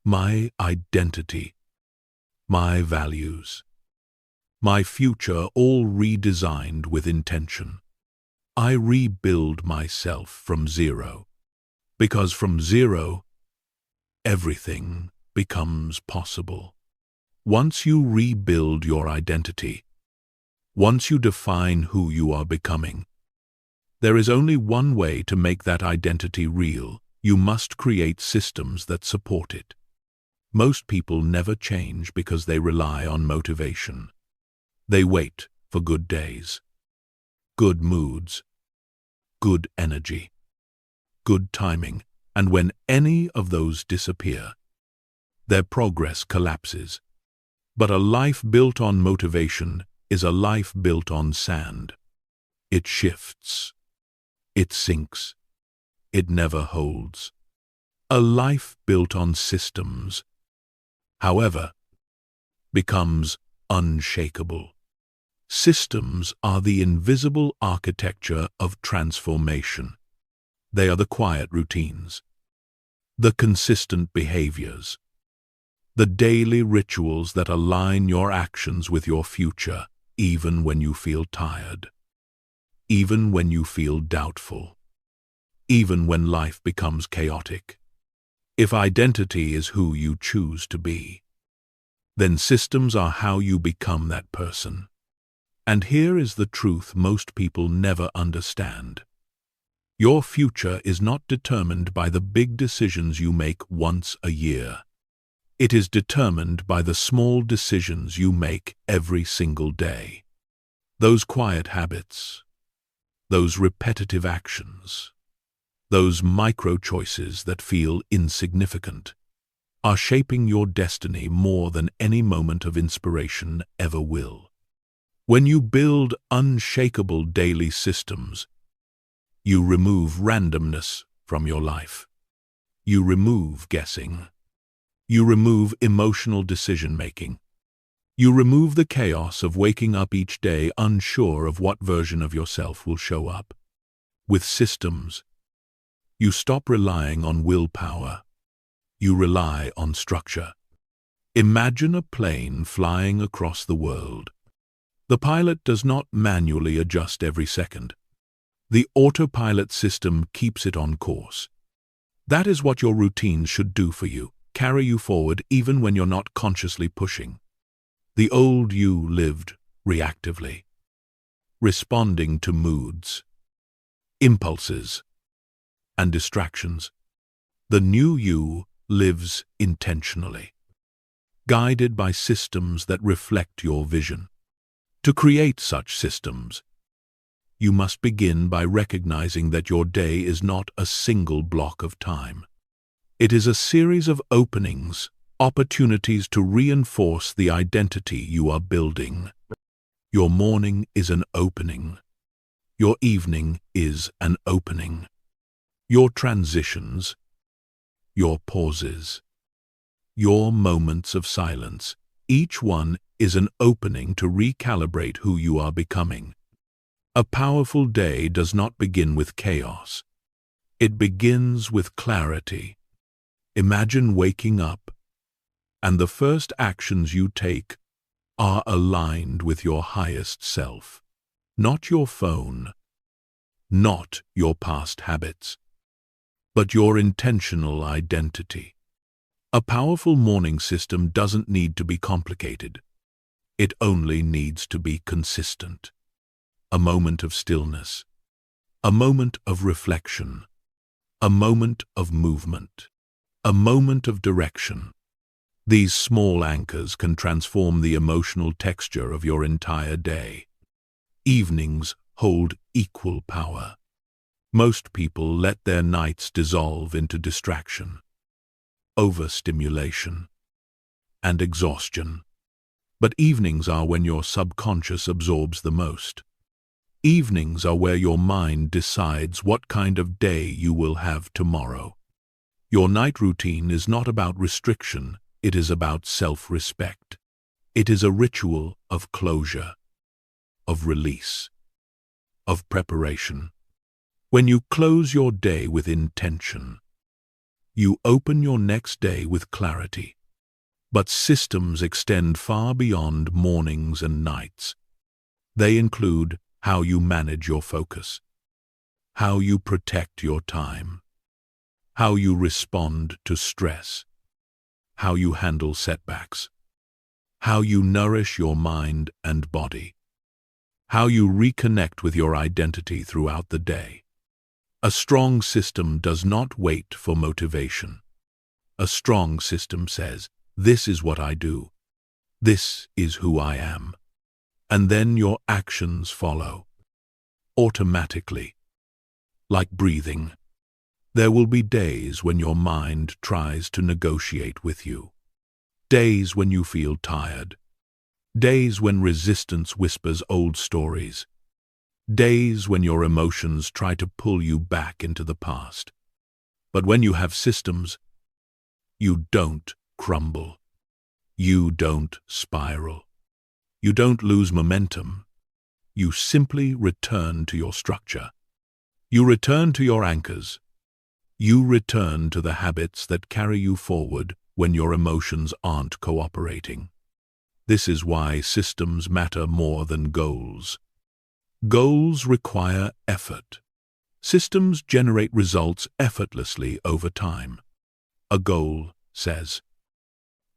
My identity, my values, my future all redesigned with intention. I rebuild myself from zero, because from zero, everything becomes possible. Once you rebuild your identity, once you define who you are becoming, there is only one way to make that identity real. You must create systems that support it. Most people never change because they rely on motivation. They wait for good days, good moods, good energy, good timing, and when any of those disappear, their progress collapses. But a life built on motivation is a life built on sand. It shifts. It sinks. It never holds. A life built on systems, however, becomes unshakable. Systems are the invisible architecture of transformation. They are the quiet routines, the consistent behaviors, the daily rituals that align your actions with your future, even when you feel tired, even when you feel doubtful, even when life becomes chaotic. If identity is who you choose to be, then systems are how you become that person. And here is the truth most people never understand. Your future is not determined by the big decisions you make once a year. It is determined by the small decisions you make every single day. Those quiet habits, those repetitive actions, those micro-choices that feel insignificant, are shaping your destiny more than any moment of inspiration ever will. When you build unshakable daily systems, you remove randomness from your life. You remove guessing. You remove emotional decision-making. You remove the chaos of waking up each day unsure of what version of yourself will show up. With systems, you stop relying on willpower. You rely on structure. Imagine a plane flying across the world. The pilot does not manually adjust every second. The autopilot system keeps it on course. That is what your routines should do for you, carry you forward even when you're not consciously pushing. The old you lived reactively, responding to moods, impulses, and distractions. The new you lives intentionally, guided by systems that reflect your vision. To create such systems, you must begin by recognizing that your day is not a single block of time. It is a series of openings, opportunities to reinforce the identity you are building. Your morning is an opening. Your evening is an opening. Your transitions, your pauses, your moments of silence, each one is an opening to recalibrate who you are becoming. A powerful day does not begin with chaos. It begins with clarity. Imagine waking up, and the first actions you take are aligned with your highest self. Not your phone, not your past habits, but your intentional identity. A powerful morning system doesn't need to be complicated. It only needs to be consistent. A moment of stillness, a moment of reflection, a moment of movement, a moment of direction. These small anchors can transform the emotional texture of your entire day. Evenings hold equal power. Most people let their nights dissolve into distraction, overstimulation, and exhaustion. But evenings are when your subconscious absorbs the most. Evenings are where your mind decides what kind of day you will have tomorrow. Your night routine is not about restriction, it is about self-respect. It is a ritual of closure, of release, of preparation. When you close your day with intention, you open your next day with clarity. But systems extend far beyond mornings and nights. They include how you manage your focus, how you protect your time, how you respond to stress, how you handle setbacks, how you nourish your mind and body, how you reconnect with your identity throughout the day. A strong system does not wait for motivation. A strong system says, "This is what I do. This is who I am." And then your actions follow, automatically, like breathing. There will be days when your mind tries to negotiate with you. Days when you feel tired. Days when resistance whispers old stories. Days when your emotions try to pull you back into the past. But when you have systems, you don't crumble. You don't spiral. You don't lose momentum. You simply return to your structure. You return to your anchors. You return to the habits that carry you forward when your emotions aren't cooperating. This is why systems matter more than goals. Goals require effort. Systems generate results effortlessly over time. A goal says,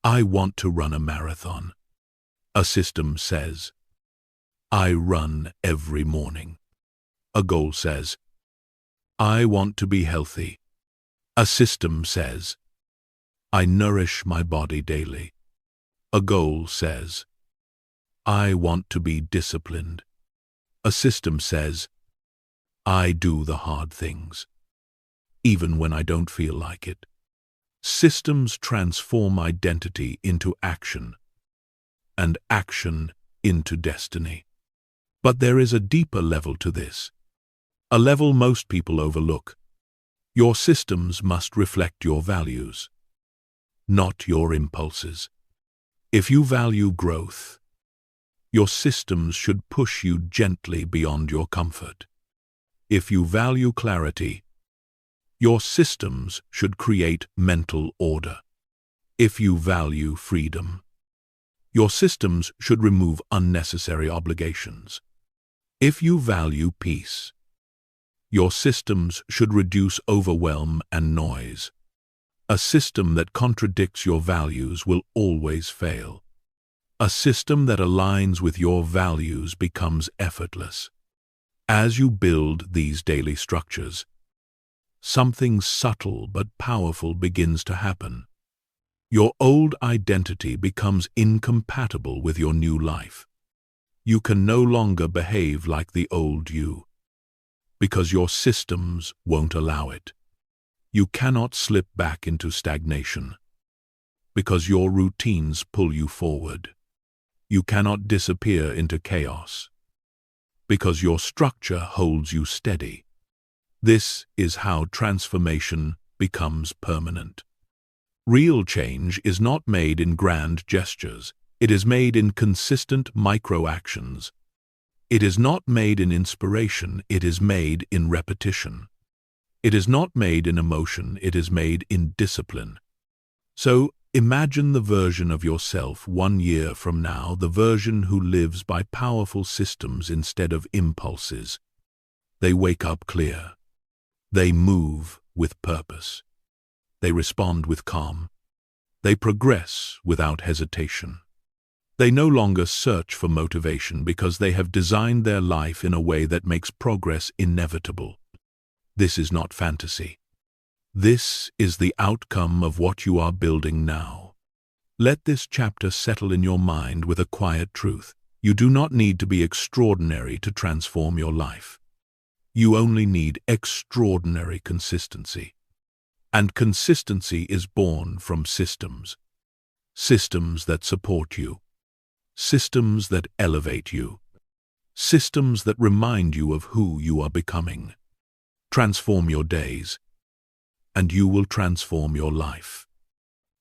"I want to run a marathon." A system says, "I run every morning." A goal says, "I want to be healthy." A system says, "I nourish my body daily." A goal says, "I want to be disciplined." A system says, "I do the hard things, even when I don't feel like it." Systems transform identity into action, and action into destiny. But there is a deeper level to this, a level most people overlook. Your systems must reflect your values, not your impulses. If you value growth, your systems should push you gently beyond your comfort. If you value clarity, your systems should create mental order. If you value freedom, your systems should remove unnecessary obligations. If you value peace, your systems should reduce overwhelm and noise. A system that contradicts your values will always fail. A system that aligns with your values becomes effortless. As you build these daily structures, something subtle but powerful begins to happen. Your old identity becomes incompatible with your new life. You can no longer behave like the old you, because your systems won't allow it. You cannot slip back into stagnation, because your routines pull you forward. You cannot disappear into chaos, because your structure holds you steady. This is how transformation becomes permanent. Real change is not made in grand gestures. It is made in consistent micro-actions. It is not made in inspiration. It is made in repetition. It is not made in emotion. It is made in discipline. So, imagine the version of yourself 1 year from now, the version who lives by powerful systems instead of impulses. They wake up clear. They move with purpose. They respond with calm. They progress without hesitation. They no longer search for motivation because they have designed their life in a way that makes progress inevitable. This is not fantasy. This is the outcome of what you are building now. Let this chapter settle in your mind with a quiet truth. You do not need to be extraordinary to transform your life. You only need extraordinary consistency. And consistency is born from systems. Systems that support you. Systems that elevate you. Systems that remind you of who you are becoming. Transform your days, and you will transform your life.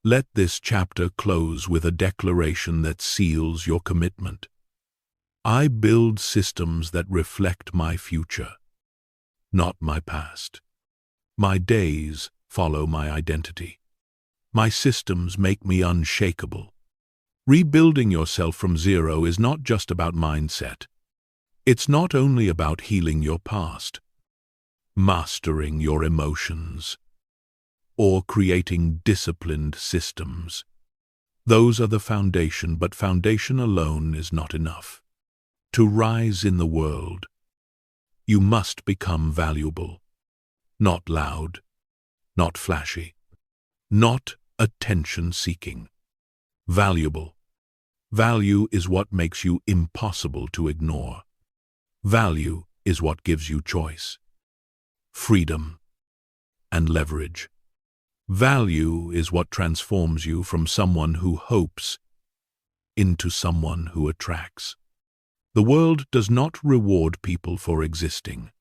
Let this chapter close with a declaration that seals your commitment. I build systems that reflect my future, not my past. My days follow my identity. My systems make me unshakable. Rebuilding yourself from zero is not just about mindset. It's not only about healing your past, mastering your emotions, or creating disciplined systems. Those are the foundation, but foundation alone is not enough. To rise in the world, you must become valuable, not loud, not flashy, not attention-seeking. Valuable. Value is what makes you impossible to ignore. Value is what gives you choice, freedom, and leverage. Value is what transforms you from someone who hopes into someone who attracts. The world does not reward people for existing.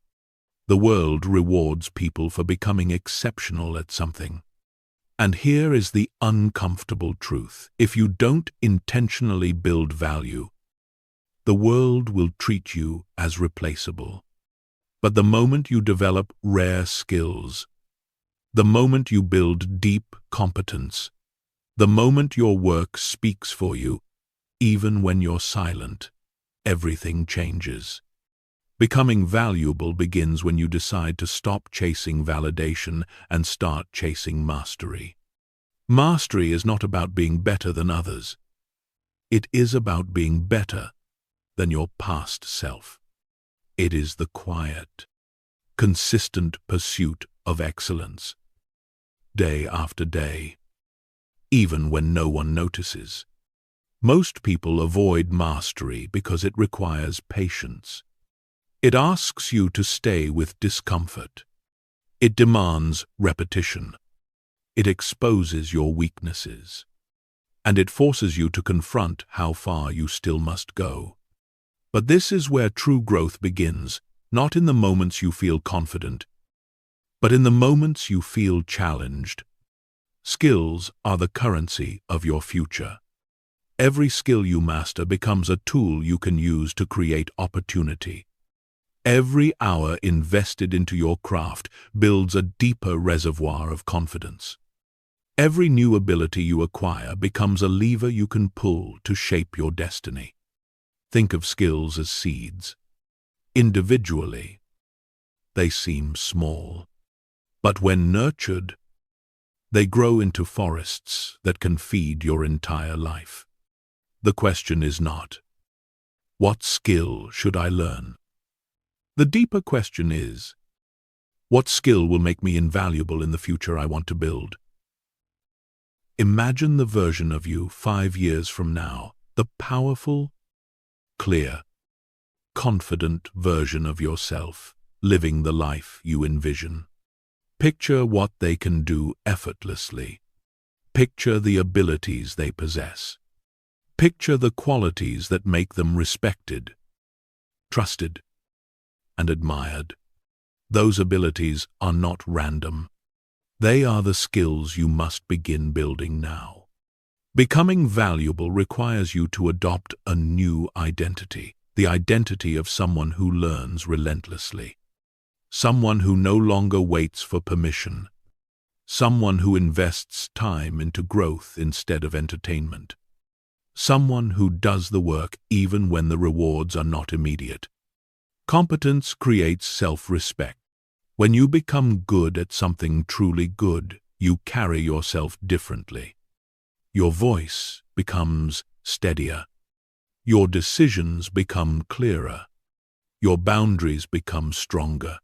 The world rewards people for becoming exceptional at something. And here is the uncomfortable truth. If you don't intentionally build value, the world will treat you as replaceable. But the moment you develop rare skills, the moment you build deep competence, the moment your work speaks for you, even when you're silent, everything changes. Becoming valuable begins when you decide to stop chasing validation and start chasing mastery. Mastery is not about being better than others. It is about being better than your past self. It is the quiet, consistent pursuit of excellence, day after day, even when no one notices. Most people avoid mastery because it requires patience. It asks you to stay with discomfort. It demands repetition. It exposes your weaknesses. And it forces you to confront how far you still must go. But this is where true growth begins, not in the moments you feel confident, but in the moments you feel challenged. Skills are the currency of your future. Every skill you master becomes a tool you can use to create opportunity. Every hour invested into your craft builds a deeper reservoir of confidence. Every new ability you acquire becomes a lever you can pull to shape your destiny. Think of skills as seeds. Individually, they seem small. But when nurtured, they grow into forests that can feed your entire life. The question is not, what skill should I learn? The deeper question is, What skill will make me invaluable in the future I want to build? Imagine the version of you 5 years from now, the powerful, clear, confident version of yourself, living the life you envision. Picture what they can do effortlessly. Picture the abilities they possess. Picture the qualities that make them respected, trusted, and admired. Those abilities are not random. They are the skills you must begin building now. Becoming valuable requires you to adopt a new identity, the identity of someone who learns relentlessly, someone who no longer waits for permission, someone who invests time into growth instead of entertainment, someone who does the work even when the rewards are not immediate. Competence creates self-respect. When you become good at something truly good, you carry yourself differently. Your voice becomes steadier. Your decisions become clearer. Your boundaries become stronger.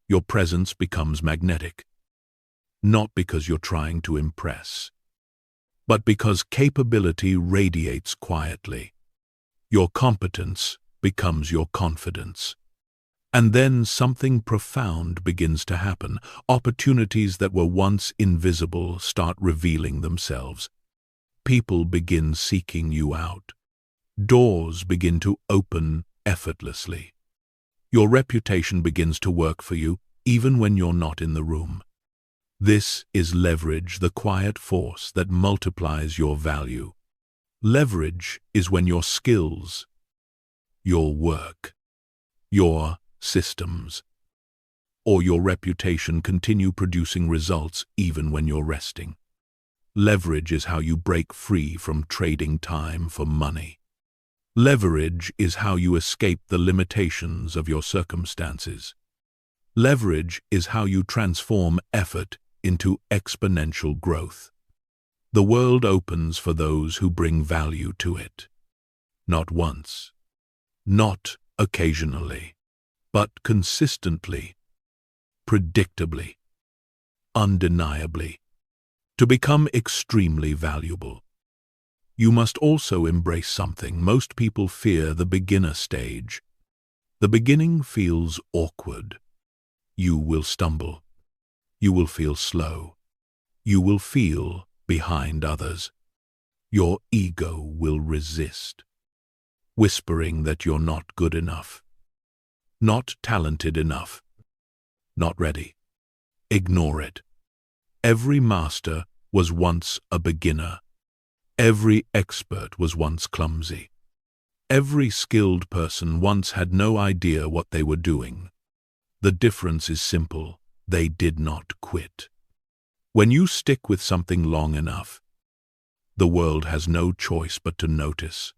Your presence becomes magnetic. Not because you're trying to impress, but because capability radiates quietly. Your competence becomes your confidence. And then something profound begins to happen. Opportunities that were once invisible start revealing themselves. People begin seeking you out. Doors begin to open effortlessly. Your reputation begins to work for you, even when you're not in the room. This is leverage, the quiet force that multiplies your value. Leverage is when your skills, your work, your systems, or your reputation continue producing results even when you're resting. Leverage is how you break free from trading time for money. Leverage is how you escape the limitations of your circumstances. Leverage is how you transform effort into exponential growth. The world opens for those who bring value to it. Not once, not occasionally, but consistently, predictably, undeniably. To become extremely valuable, you must also embrace something most people fear: the beginner stage. The beginning feels awkward. You will stumble. You will feel slow. You will feel behind others. Your ego will resist, whispering that you're not good enough, not talented enough, not ready. Ignore it. Every master was once a beginner. Every expert was once clumsy. Every skilled person once had no idea what they were doing. The difference is simple: they did not quit. When you stick with something long enough, the world has no choice but to notice.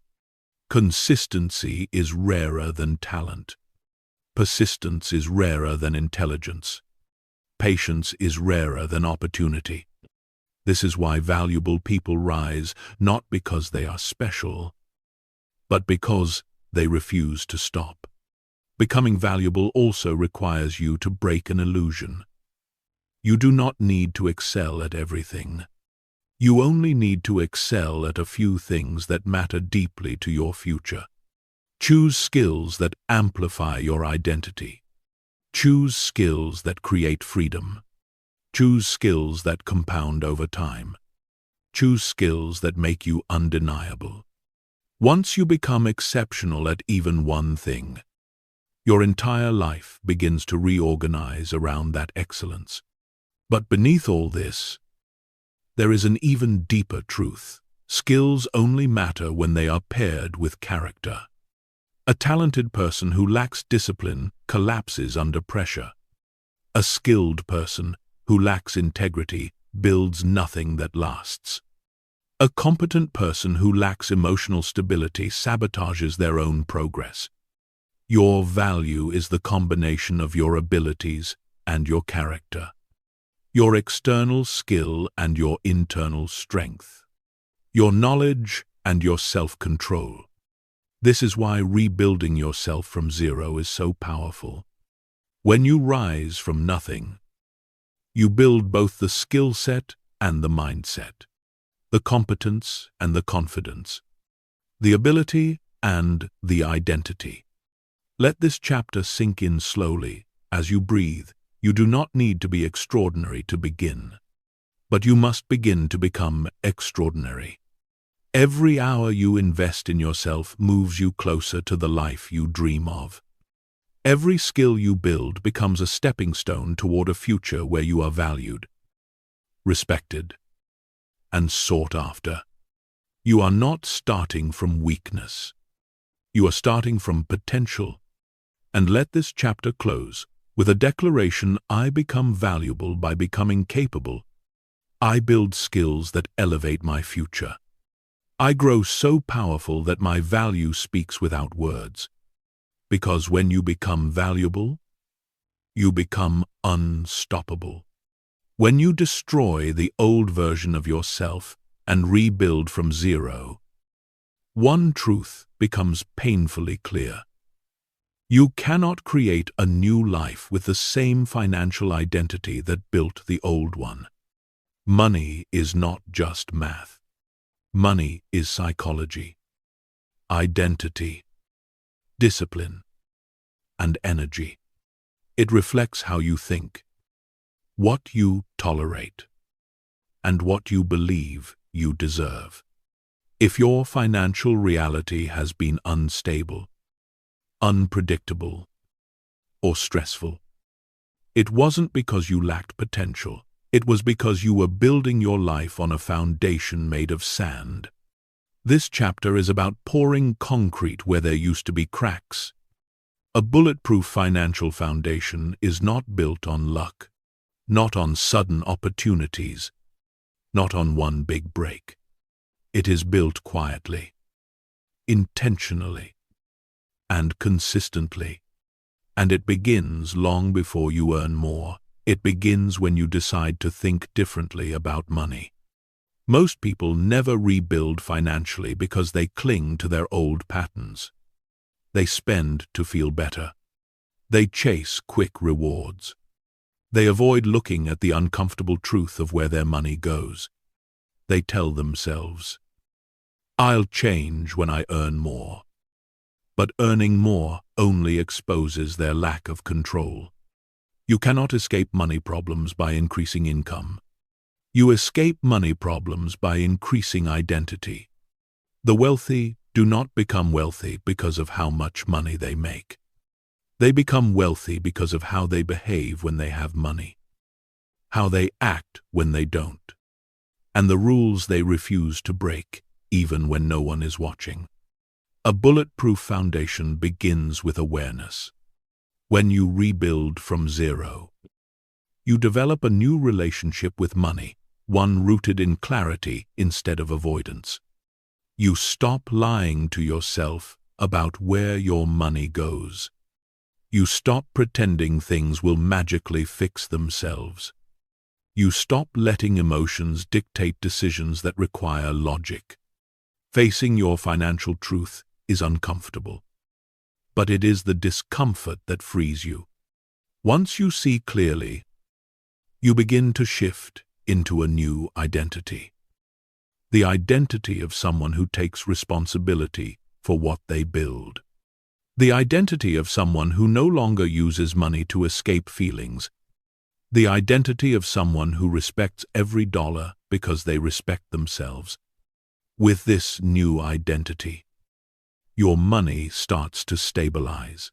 Consistency is rarer than talent. Persistence is rarer than intelligence. Patience is rarer than opportunity. This is why valuable people rise, not because they are special, but because they refuse to stop. Becoming valuable also requires you to break an illusion. You do not need to excel at everything. You only need to excel at a few things that matter deeply to your future. Choose skills that amplify your identity. Choose skills that create freedom. Choose skills that compound over time. Choose skills that make you undeniable. Once you become exceptional at even one thing, your entire life begins to reorganize around that excellence. But beneath all this, there is an even deeper truth. Skills only matter when they are paired with character. A talented person who lacks discipline collapses under pressure. A skilled person who lacks integrity builds nothing that lasts. A competent person who lacks emotional stability sabotages their own progress. Your value is the combination of your abilities and your character, your external skill and your internal strength, your knowledge and your self-control. This is why rebuilding yourself from zero is so powerful. When you rise from nothing, you build both the skill set and the mindset, the competence and the confidence, the ability and the identity. Let this chapter sink in slowly as you breathe. You do not need to be extraordinary to begin, but you must begin to become extraordinary. Every hour you invest in yourself moves you closer to the life you dream of. Every skill you build becomes a stepping stone toward a future where you are valued, respected, and sought after. You are not starting from weakness. You are starting from potential. And let this chapter close with a declaration: I become valuable by becoming capable. I build skills that elevate my future. I grow so powerful that my value speaks without words. Because when you become valuable, you become unstoppable. When you destroy the old version of yourself and rebuild from zero, one truth becomes painfully clear. You cannot create a new life with the same financial identity that built the old one. Money is not just math. Money is psychology, identity, discipline, and energy. It reflects how you think, what you tolerate, and what you believe you deserve. If your financial reality has been unstable, unpredictable, or stressful, it wasn't because you lacked potential. It was because you were building your life on a foundation made of sand. This chapter is about pouring concrete where there used to be cracks. A bulletproof financial foundation is not built on luck, not on sudden opportunities, not on one big break. It is built quietly, intentionally, and consistently. And it begins long before you earn more. It begins when you decide to think differently about money. Most people never rebuild financially because they cling to their old patterns. They spend to feel better. They chase quick rewards. They avoid looking at the uncomfortable truth of where their money goes. They tell themselves, "I'll change when I earn more." But earning more only exposes their lack of control. You cannot escape money problems by increasing income. You escape money problems by increasing identity. The wealthy do not become wealthy because of how much money they make. They become wealthy because of how they behave when they have money, how they act when they don't, and the rules they refuse to break, even when no one is watching. A bulletproof foundation begins with awareness. When you rebuild from zero, you develop a new relationship with money, one rooted in clarity instead of avoidance. You stop lying to yourself about where your money goes. You stop pretending things will magically fix themselves. You stop letting emotions dictate decisions that require logic. Facing your financial truth is uncomfortable, but it is the discomfort that frees you. Once you see clearly, you begin to shift into a new identity. The identity of someone who takes responsibility for what they build. The identity of someone who no longer uses money to escape feelings. The identity of someone who respects every dollar because they respect themselves. With this new identity, your money starts to stabilize.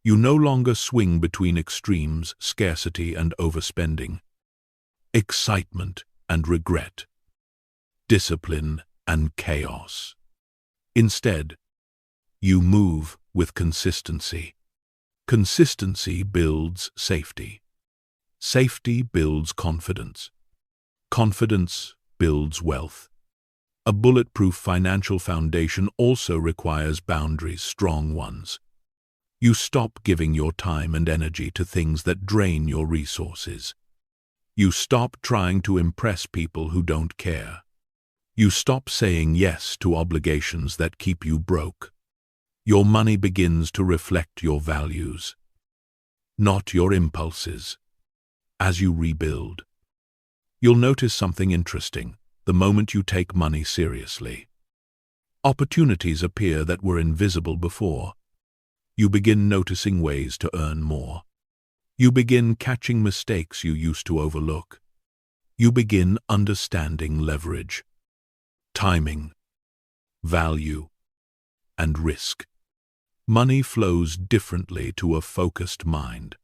You no longer swing between extremes, scarcity and overspending, excitement and regret, discipline and chaos. Instead, you move with consistency. Consistency builds safety. Safety builds confidence. Confidence builds wealth. A bulletproof financial foundation also requires boundaries, strong ones. You stop giving your time and energy to things that drain your resources. You stop trying to impress people who don't care. You stop saying yes to obligations that keep you broke. Your money begins to reflect your values. not your impulses. As you rebuild, you'll notice something interesting the moment you take money seriously. Opportunities appear that were invisible before. You begin noticing ways to earn more. You begin catching mistakes you used to overlook. You begin understanding leverage, timing, value, and risk. Money flows differently to a focused mind.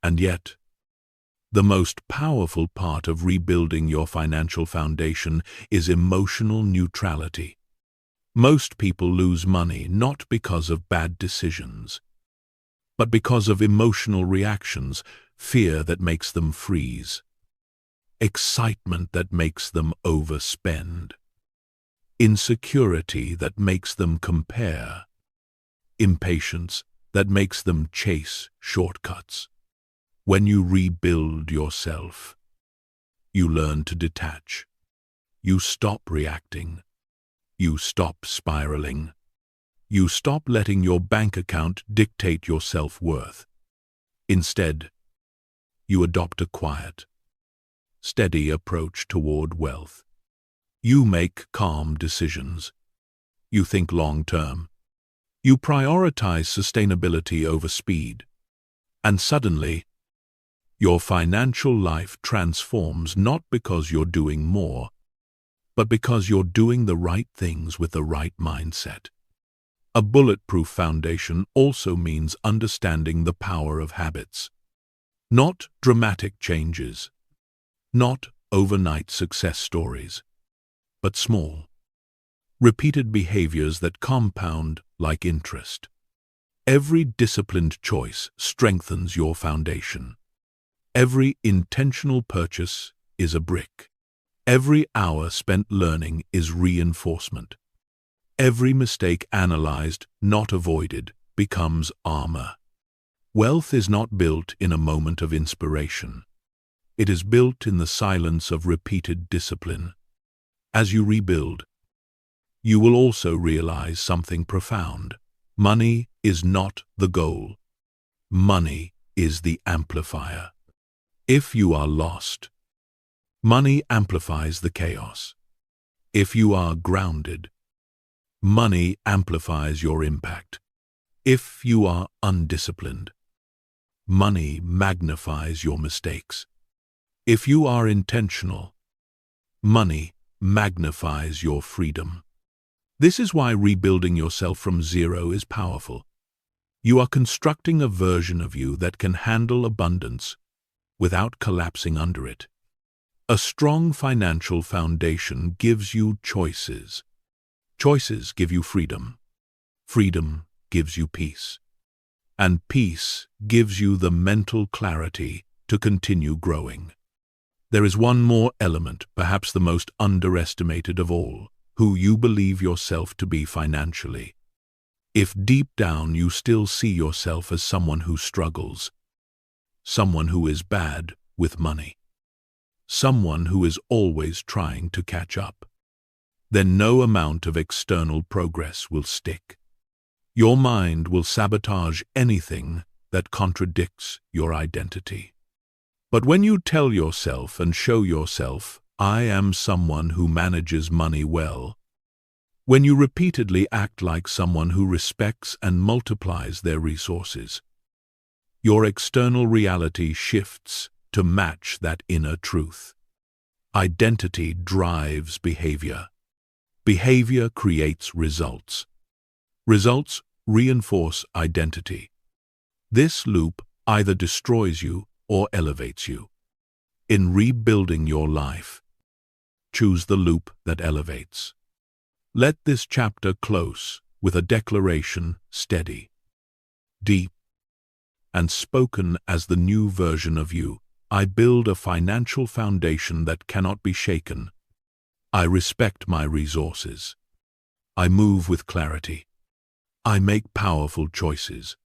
And yet, the most powerful part of rebuilding your financial foundation is emotional neutrality. Most people lose money not because of bad decisions, but because of emotional reactions, fear that makes them freeze, excitement that makes them overspend, insecurity that makes them compare, impatience that makes them chase shortcuts. When you rebuild yourself, you learn to detach. You stop reacting. You stop spiraling. You stop letting your bank account dictate your self-worth. Instead, you adopt a quiet, steady approach toward wealth. You make calm decisions. You think long-term. You prioritize sustainability over speed. And suddenly, your financial life transforms not because you're doing more, but because you're doing the right things with the right mindset. A bulletproof foundation also means understanding the power of habits. Not dramatic changes, not overnight success stories, but small, repeated behaviors that compound like interest. Every disciplined choice strengthens your foundation. Every intentional purchase is a brick. Every hour spent learning is reinforcement. Every mistake analyzed, not avoided, becomes armor. Wealth is not built in a moment of inspiration. It is built in the silence of repeated discipline. As you rebuild, you will also realize something profound. Money is not the goal. Money is the amplifier. If you are lost, money amplifies the chaos. If you are grounded, money amplifies your impact. If you are undisciplined, money magnifies your mistakes. If you are intentional, money magnifies your freedom. This is why rebuilding yourself from zero is powerful. You are constructing a version of you that can handle abundance without collapsing under it. A strong financial foundation gives you choices. Choices give you freedom. Freedom gives you peace. And peace gives you the mental clarity to continue growing. There is one more element, perhaps the most underestimated of all, who you believe yourself to be financially. If deep down you still see yourself as someone who struggles, someone who is bad with money, someone who is always trying to catch up, then no amount of external progress will stick. Your mind will sabotage anything that contradicts your identity. But when you tell yourself and show yourself, I am someone who manages money well, when you repeatedly act like someone who respects and multiplies their resources, your external reality shifts to match that inner truth. Identity drives behavior. Behavior creates results. Results reinforce identity. This loop either destroys you or elevates you. In rebuilding your life, choose the loop that elevates. Let this chapter close with a declaration steady, deep, and spoken as the new version of you. I build a financial foundation that cannot be shaken. I respect my resources. I move with clarity. I make powerful choices.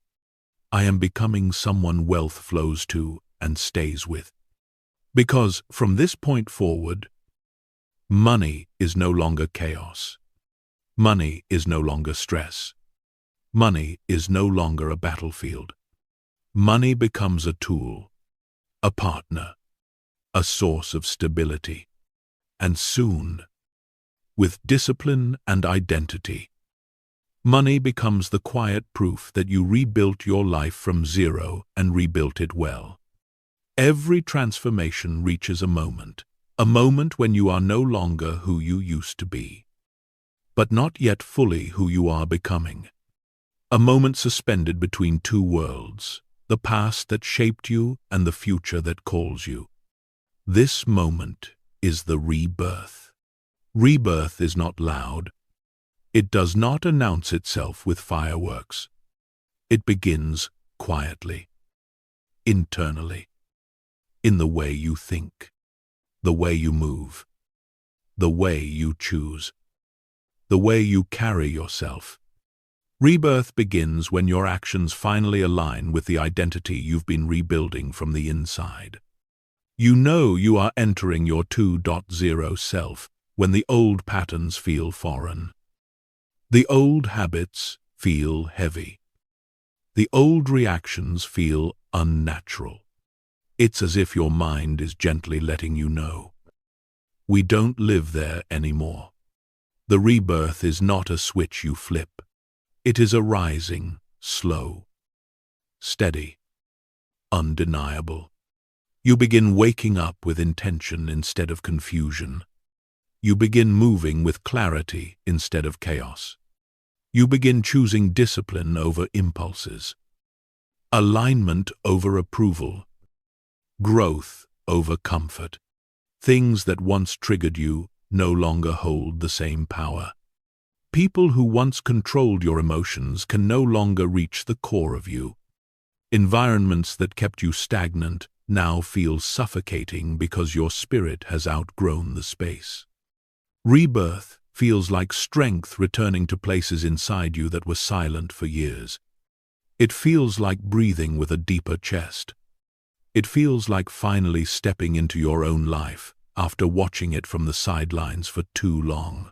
I am becoming someone wealth flows to and stays with. Because from this point forward, money is no longer chaos. Money is no longer stress. Money is no longer a battlefield. Money becomes a tool, a partner, a source of stability. And soon, with discipline and identity, money becomes the quiet proof that you rebuilt your life from zero and rebuilt it well. Every transformation reaches a moment when you are no longer who you used to be, but not yet fully who you are becoming. A moment suspended between two worlds, the past that shaped you and the future that calls you. This moment is the rebirth. Rebirth is not loud. It does not announce itself with fireworks. It begins quietly, internally, in the way you think, the way you move, the way you choose, the way you carry yourself. Rebirth begins when your actions finally align with the identity you've been rebuilding from the inside. You know you are entering your 2.0 self when the old patterns feel foreign. The old habits feel heavy. The old reactions feel unnatural. It's as if your mind is gently letting you know, we don't live there anymore. The rebirth is not a switch you flip. It is a rising, slow, steady, undeniable. You begin waking up with intention instead of confusion. You begin moving with clarity instead of chaos. You begin choosing discipline over impulses, alignment over approval, growth over comfort. Things that once triggered you no longer hold the same power. People who once controlled your emotions can no longer reach the core of you. Environments that kept you stagnant now feel suffocating because your spirit has outgrown the space. Rebirth feels like strength returning to places inside you that were silent for years. It feels like breathing with a deeper chest. It feels like finally stepping into your own life after watching it from the sidelines for too long.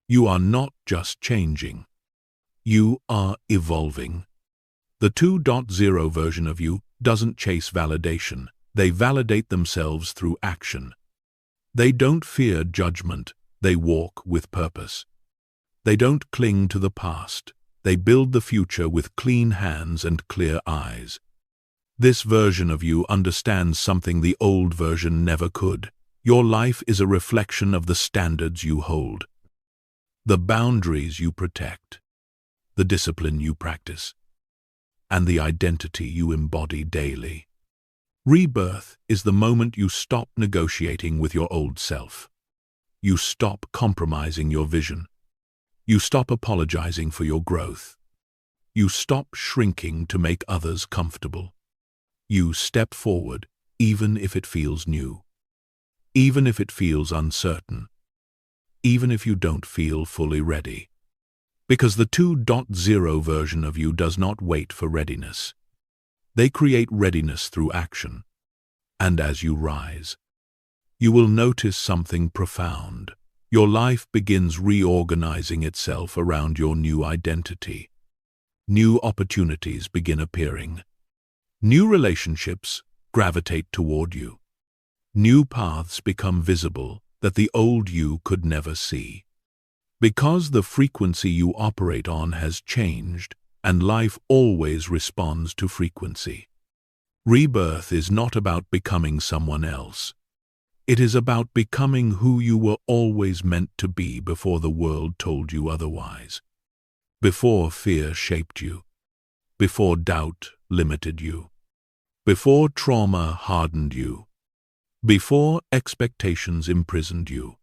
You are not just changing. You are evolving. The 2.0 version of you doesn't chase validation. They validate themselves through action. They don't fear judgment. They walk with purpose. They don't cling to the past. They build the future with clean hands and clear eyes. This version of you understands something the old version never could. Your life is a reflection of the standards you hold, the boundaries you protect, the discipline you practice, and the identity you embody daily. Rebirth is the moment you stop negotiating with your old self. You stop compromising your vision. You stop apologizing for your growth. You stop shrinking to make others comfortable. You step forward, even if it feels new, even if it feels uncertain, even if you don't feel fully ready. Because the 2.0 version of you does not wait for readiness. They create readiness through action. And as you rise, you will notice something profound. Your life begins reorganizing itself around your new identity. New opportunities begin appearing. New relationships gravitate toward you. New paths become visible that the old you could never see. Because the frequency you operate on has changed, and life always responds to frequency. Rebirth is not about becoming someone else. It is about becoming who you were always meant to be before the world told you otherwise. Before fear shaped you. Before doubt limited you. Before trauma hardened you. Before expectations imprisoned you.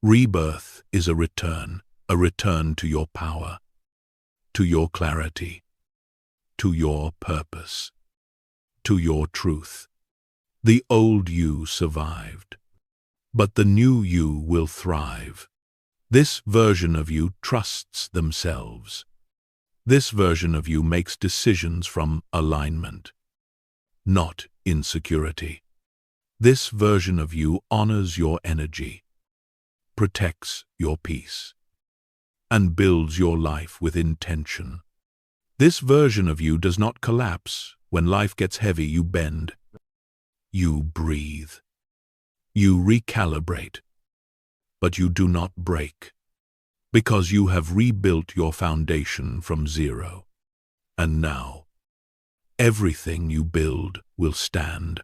Rebirth is a return to your power, to your clarity, to your purpose, to your truth. The old you survived, but the new you will thrive. This version of you trusts themselves. This version of you makes decisions from alignment, not insecurity. This version of you honors your energy, protects your peace, and builds your life with intention. This version of you does not collapse when life gets heavy, you bend. You breathe. You recalibrate. But you do not break, because you have rebuilt your foundation from zero. And now, everything you build will stand.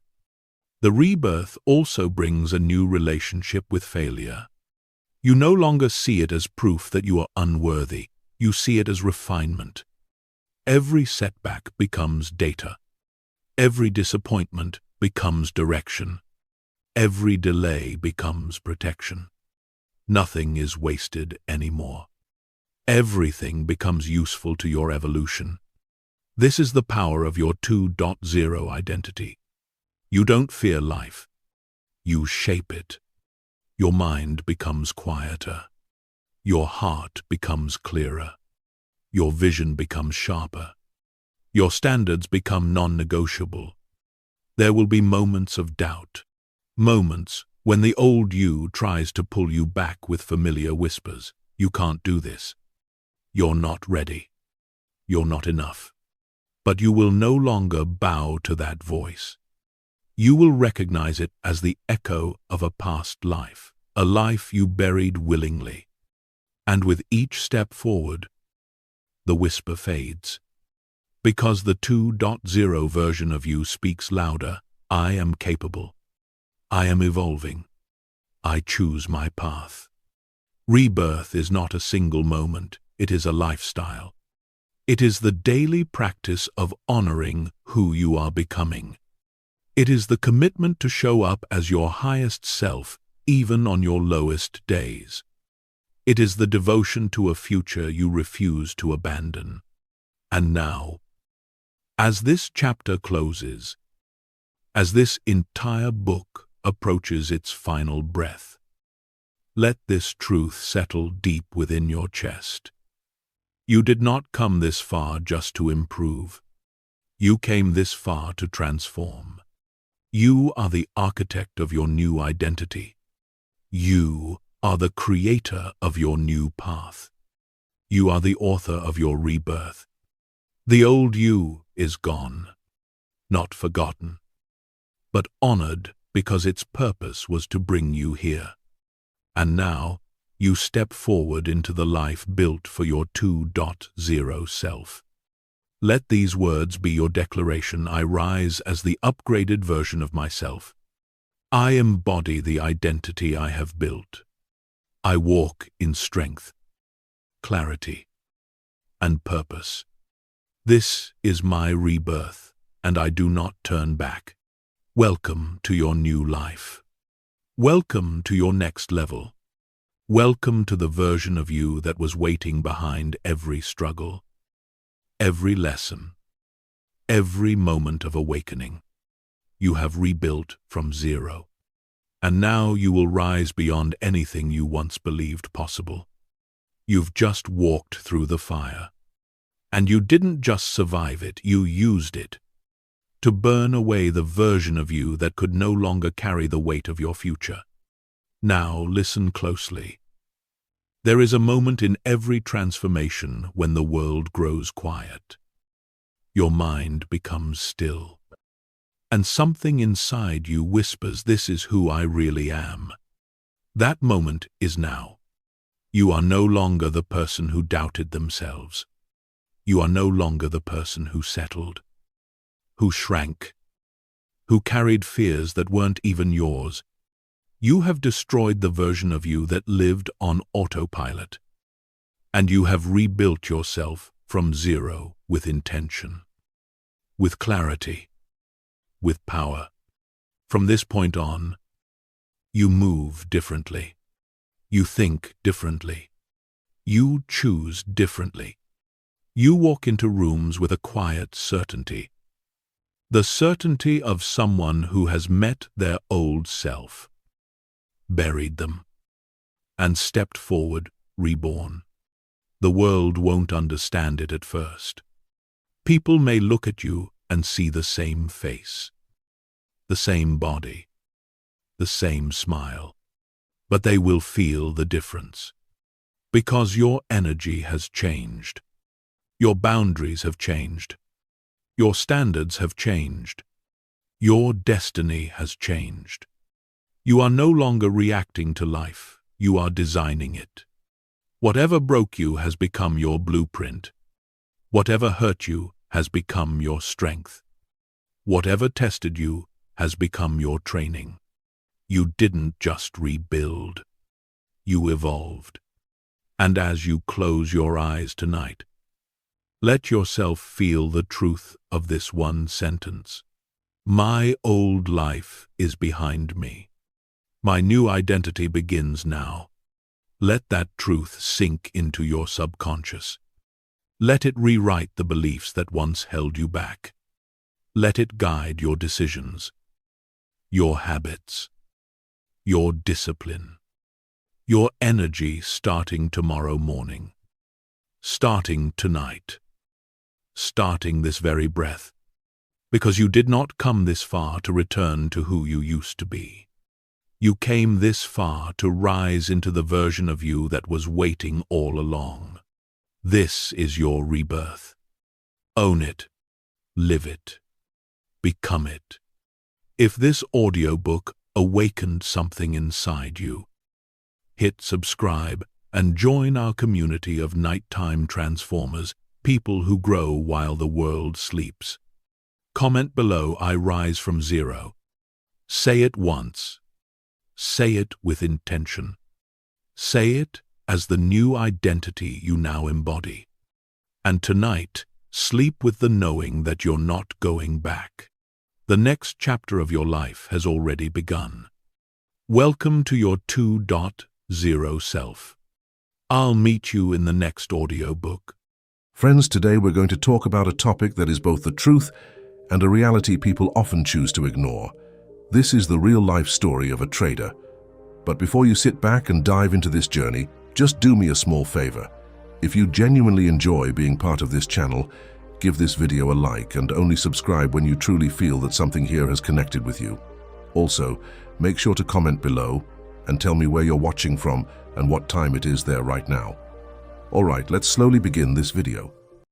The rebirth also brings a new relationship with failure. You no longer see it as proof that you are unworthy. You see it as refinement. Every setback becomes data. Every disappointment becomes direction. Every delay becomes protection. Nothing is wasted anymore. Everything becomes useful to your evolution. This is the power of your 2.0 identity. You don't fear life. You shape it. Your mind becomes quieter. Your heart becomes clearer. Your vision becomes sharper. Your standards become non-negotiable. There will be moments of doubt, moments when the old you tries to pull you back with familiar whispers. You can't do this. You're not ready. You're not enough. But you will no longer bow to that voice. You will recognize it as the echo of a past life, a life you buried willingly. And with each step forward, the whisper fades. Because the 2.0 version of you speaks louder. I am capable. I am evolving. I choose my path. Rebirth is not a single moment. It is a lifestyle. It is the daily practice of honoring who you are becoming. It is the commitment to show up as your highest self, even on your lowest days. It is the devotion to a future you refuse to abandon. And now, as this chapter closes, as this entire book approaches its final breath, let this truth settle deep within your chest. You did not come this far just to improve. You came this far to transform. You are the architect of your new identity. You are the creator of your new path. You are the author of your rebirth. The old you is gone, not forgotten, but honored because its purpose was to bring you here. And now, you step forward into the life built for your 2.0 self. Let these words be your declaration. I rise as the upgraded version of myself. I embody the identity I have built. I walk in strength, clarity, and purpose. This is my rebirth, and I do not turn back. Welcome to your new life. Welcome to your next level. Welcome to the version of you that was waiting behind every struggle, every lesson, every moment of awakening. You have rebuilt from zero, and now you will rise beyond anything you once believed possible. You've just walked through the fire, and you didn't just survive it, you used it to burn away the version of you that could no longer carry the weight of your future. Now listen closely. There is a moment in every transformation when the world grows quiet. Your mind becomes still, and something inside you whispers, "This is who I really am." That moment is now. You are no longer the person who doubted themselves. You are no longer the person who settled, who shrank, who carried fears that weren't even yours. You have destroyed the version of you that lived on autopilot, and you have rebuilt yourself from zero with intention, with clarity, with power. From this point on, you move differently. You think differently. You choose differently. You walk into rooms with a quiet certainty, the certainty of someone who has met their old self, buried them, and stepped forward, reborn. The world won't understand it at first. People may look at you and see the same face, the same body, the same smile, but they will feel the difference. Because your energy has changed. Your boundaries have changed. Your standards have changed. Your destiny has changed. You are no longer reacting to life, you are designing it. Whatever broke you has become your blueprint. Whatever hurt you has become your strength. Whatever tested you has become your training. You didn't just rebuild. You evolved. And as you close your eyes tonight, let yourself feel the truth of this one sentence. My old life is behind me. My new identity begins now. Let that truth sink into your subconscious. Let it rewrite the beliefs that once held you back. Let it guide your decisions, your habits, your discipline, your energy starting tomorrow morning, starting tonight, starting this very breath, because you did not come this far to return to who you used to be. You came this far to rise into the version of you that was waiting all along. This is your rebirth. Own it, live it, become it. If this audiobook awakened something inside you, hit subscribe and join our community of nighttime transformers, people who grow while the world sleeps. Comment below, I rise from zero. Say it once. Say it with intention. Say it as the new identity you now embody. And tonight, sleep with the knowing that you're not going back. The next chapter of your life has already begun. Welcome to your 2.0 self. I'll meet you in the next audiobook. Friends, today we're going to talk about a topic that is both the truth and a reality people often choose to ignore. This is the real-life story of a trader. But before you sit back and dive into this journey, just do me a small favor. If you genuinely enjoy being part of this channel, give this video a like and only subscribe when you truly feel that something here has connected with you. Also, make sure to comment below and tell me where you're watching from and what time it is there right now. Alright, let's slowly begin this video.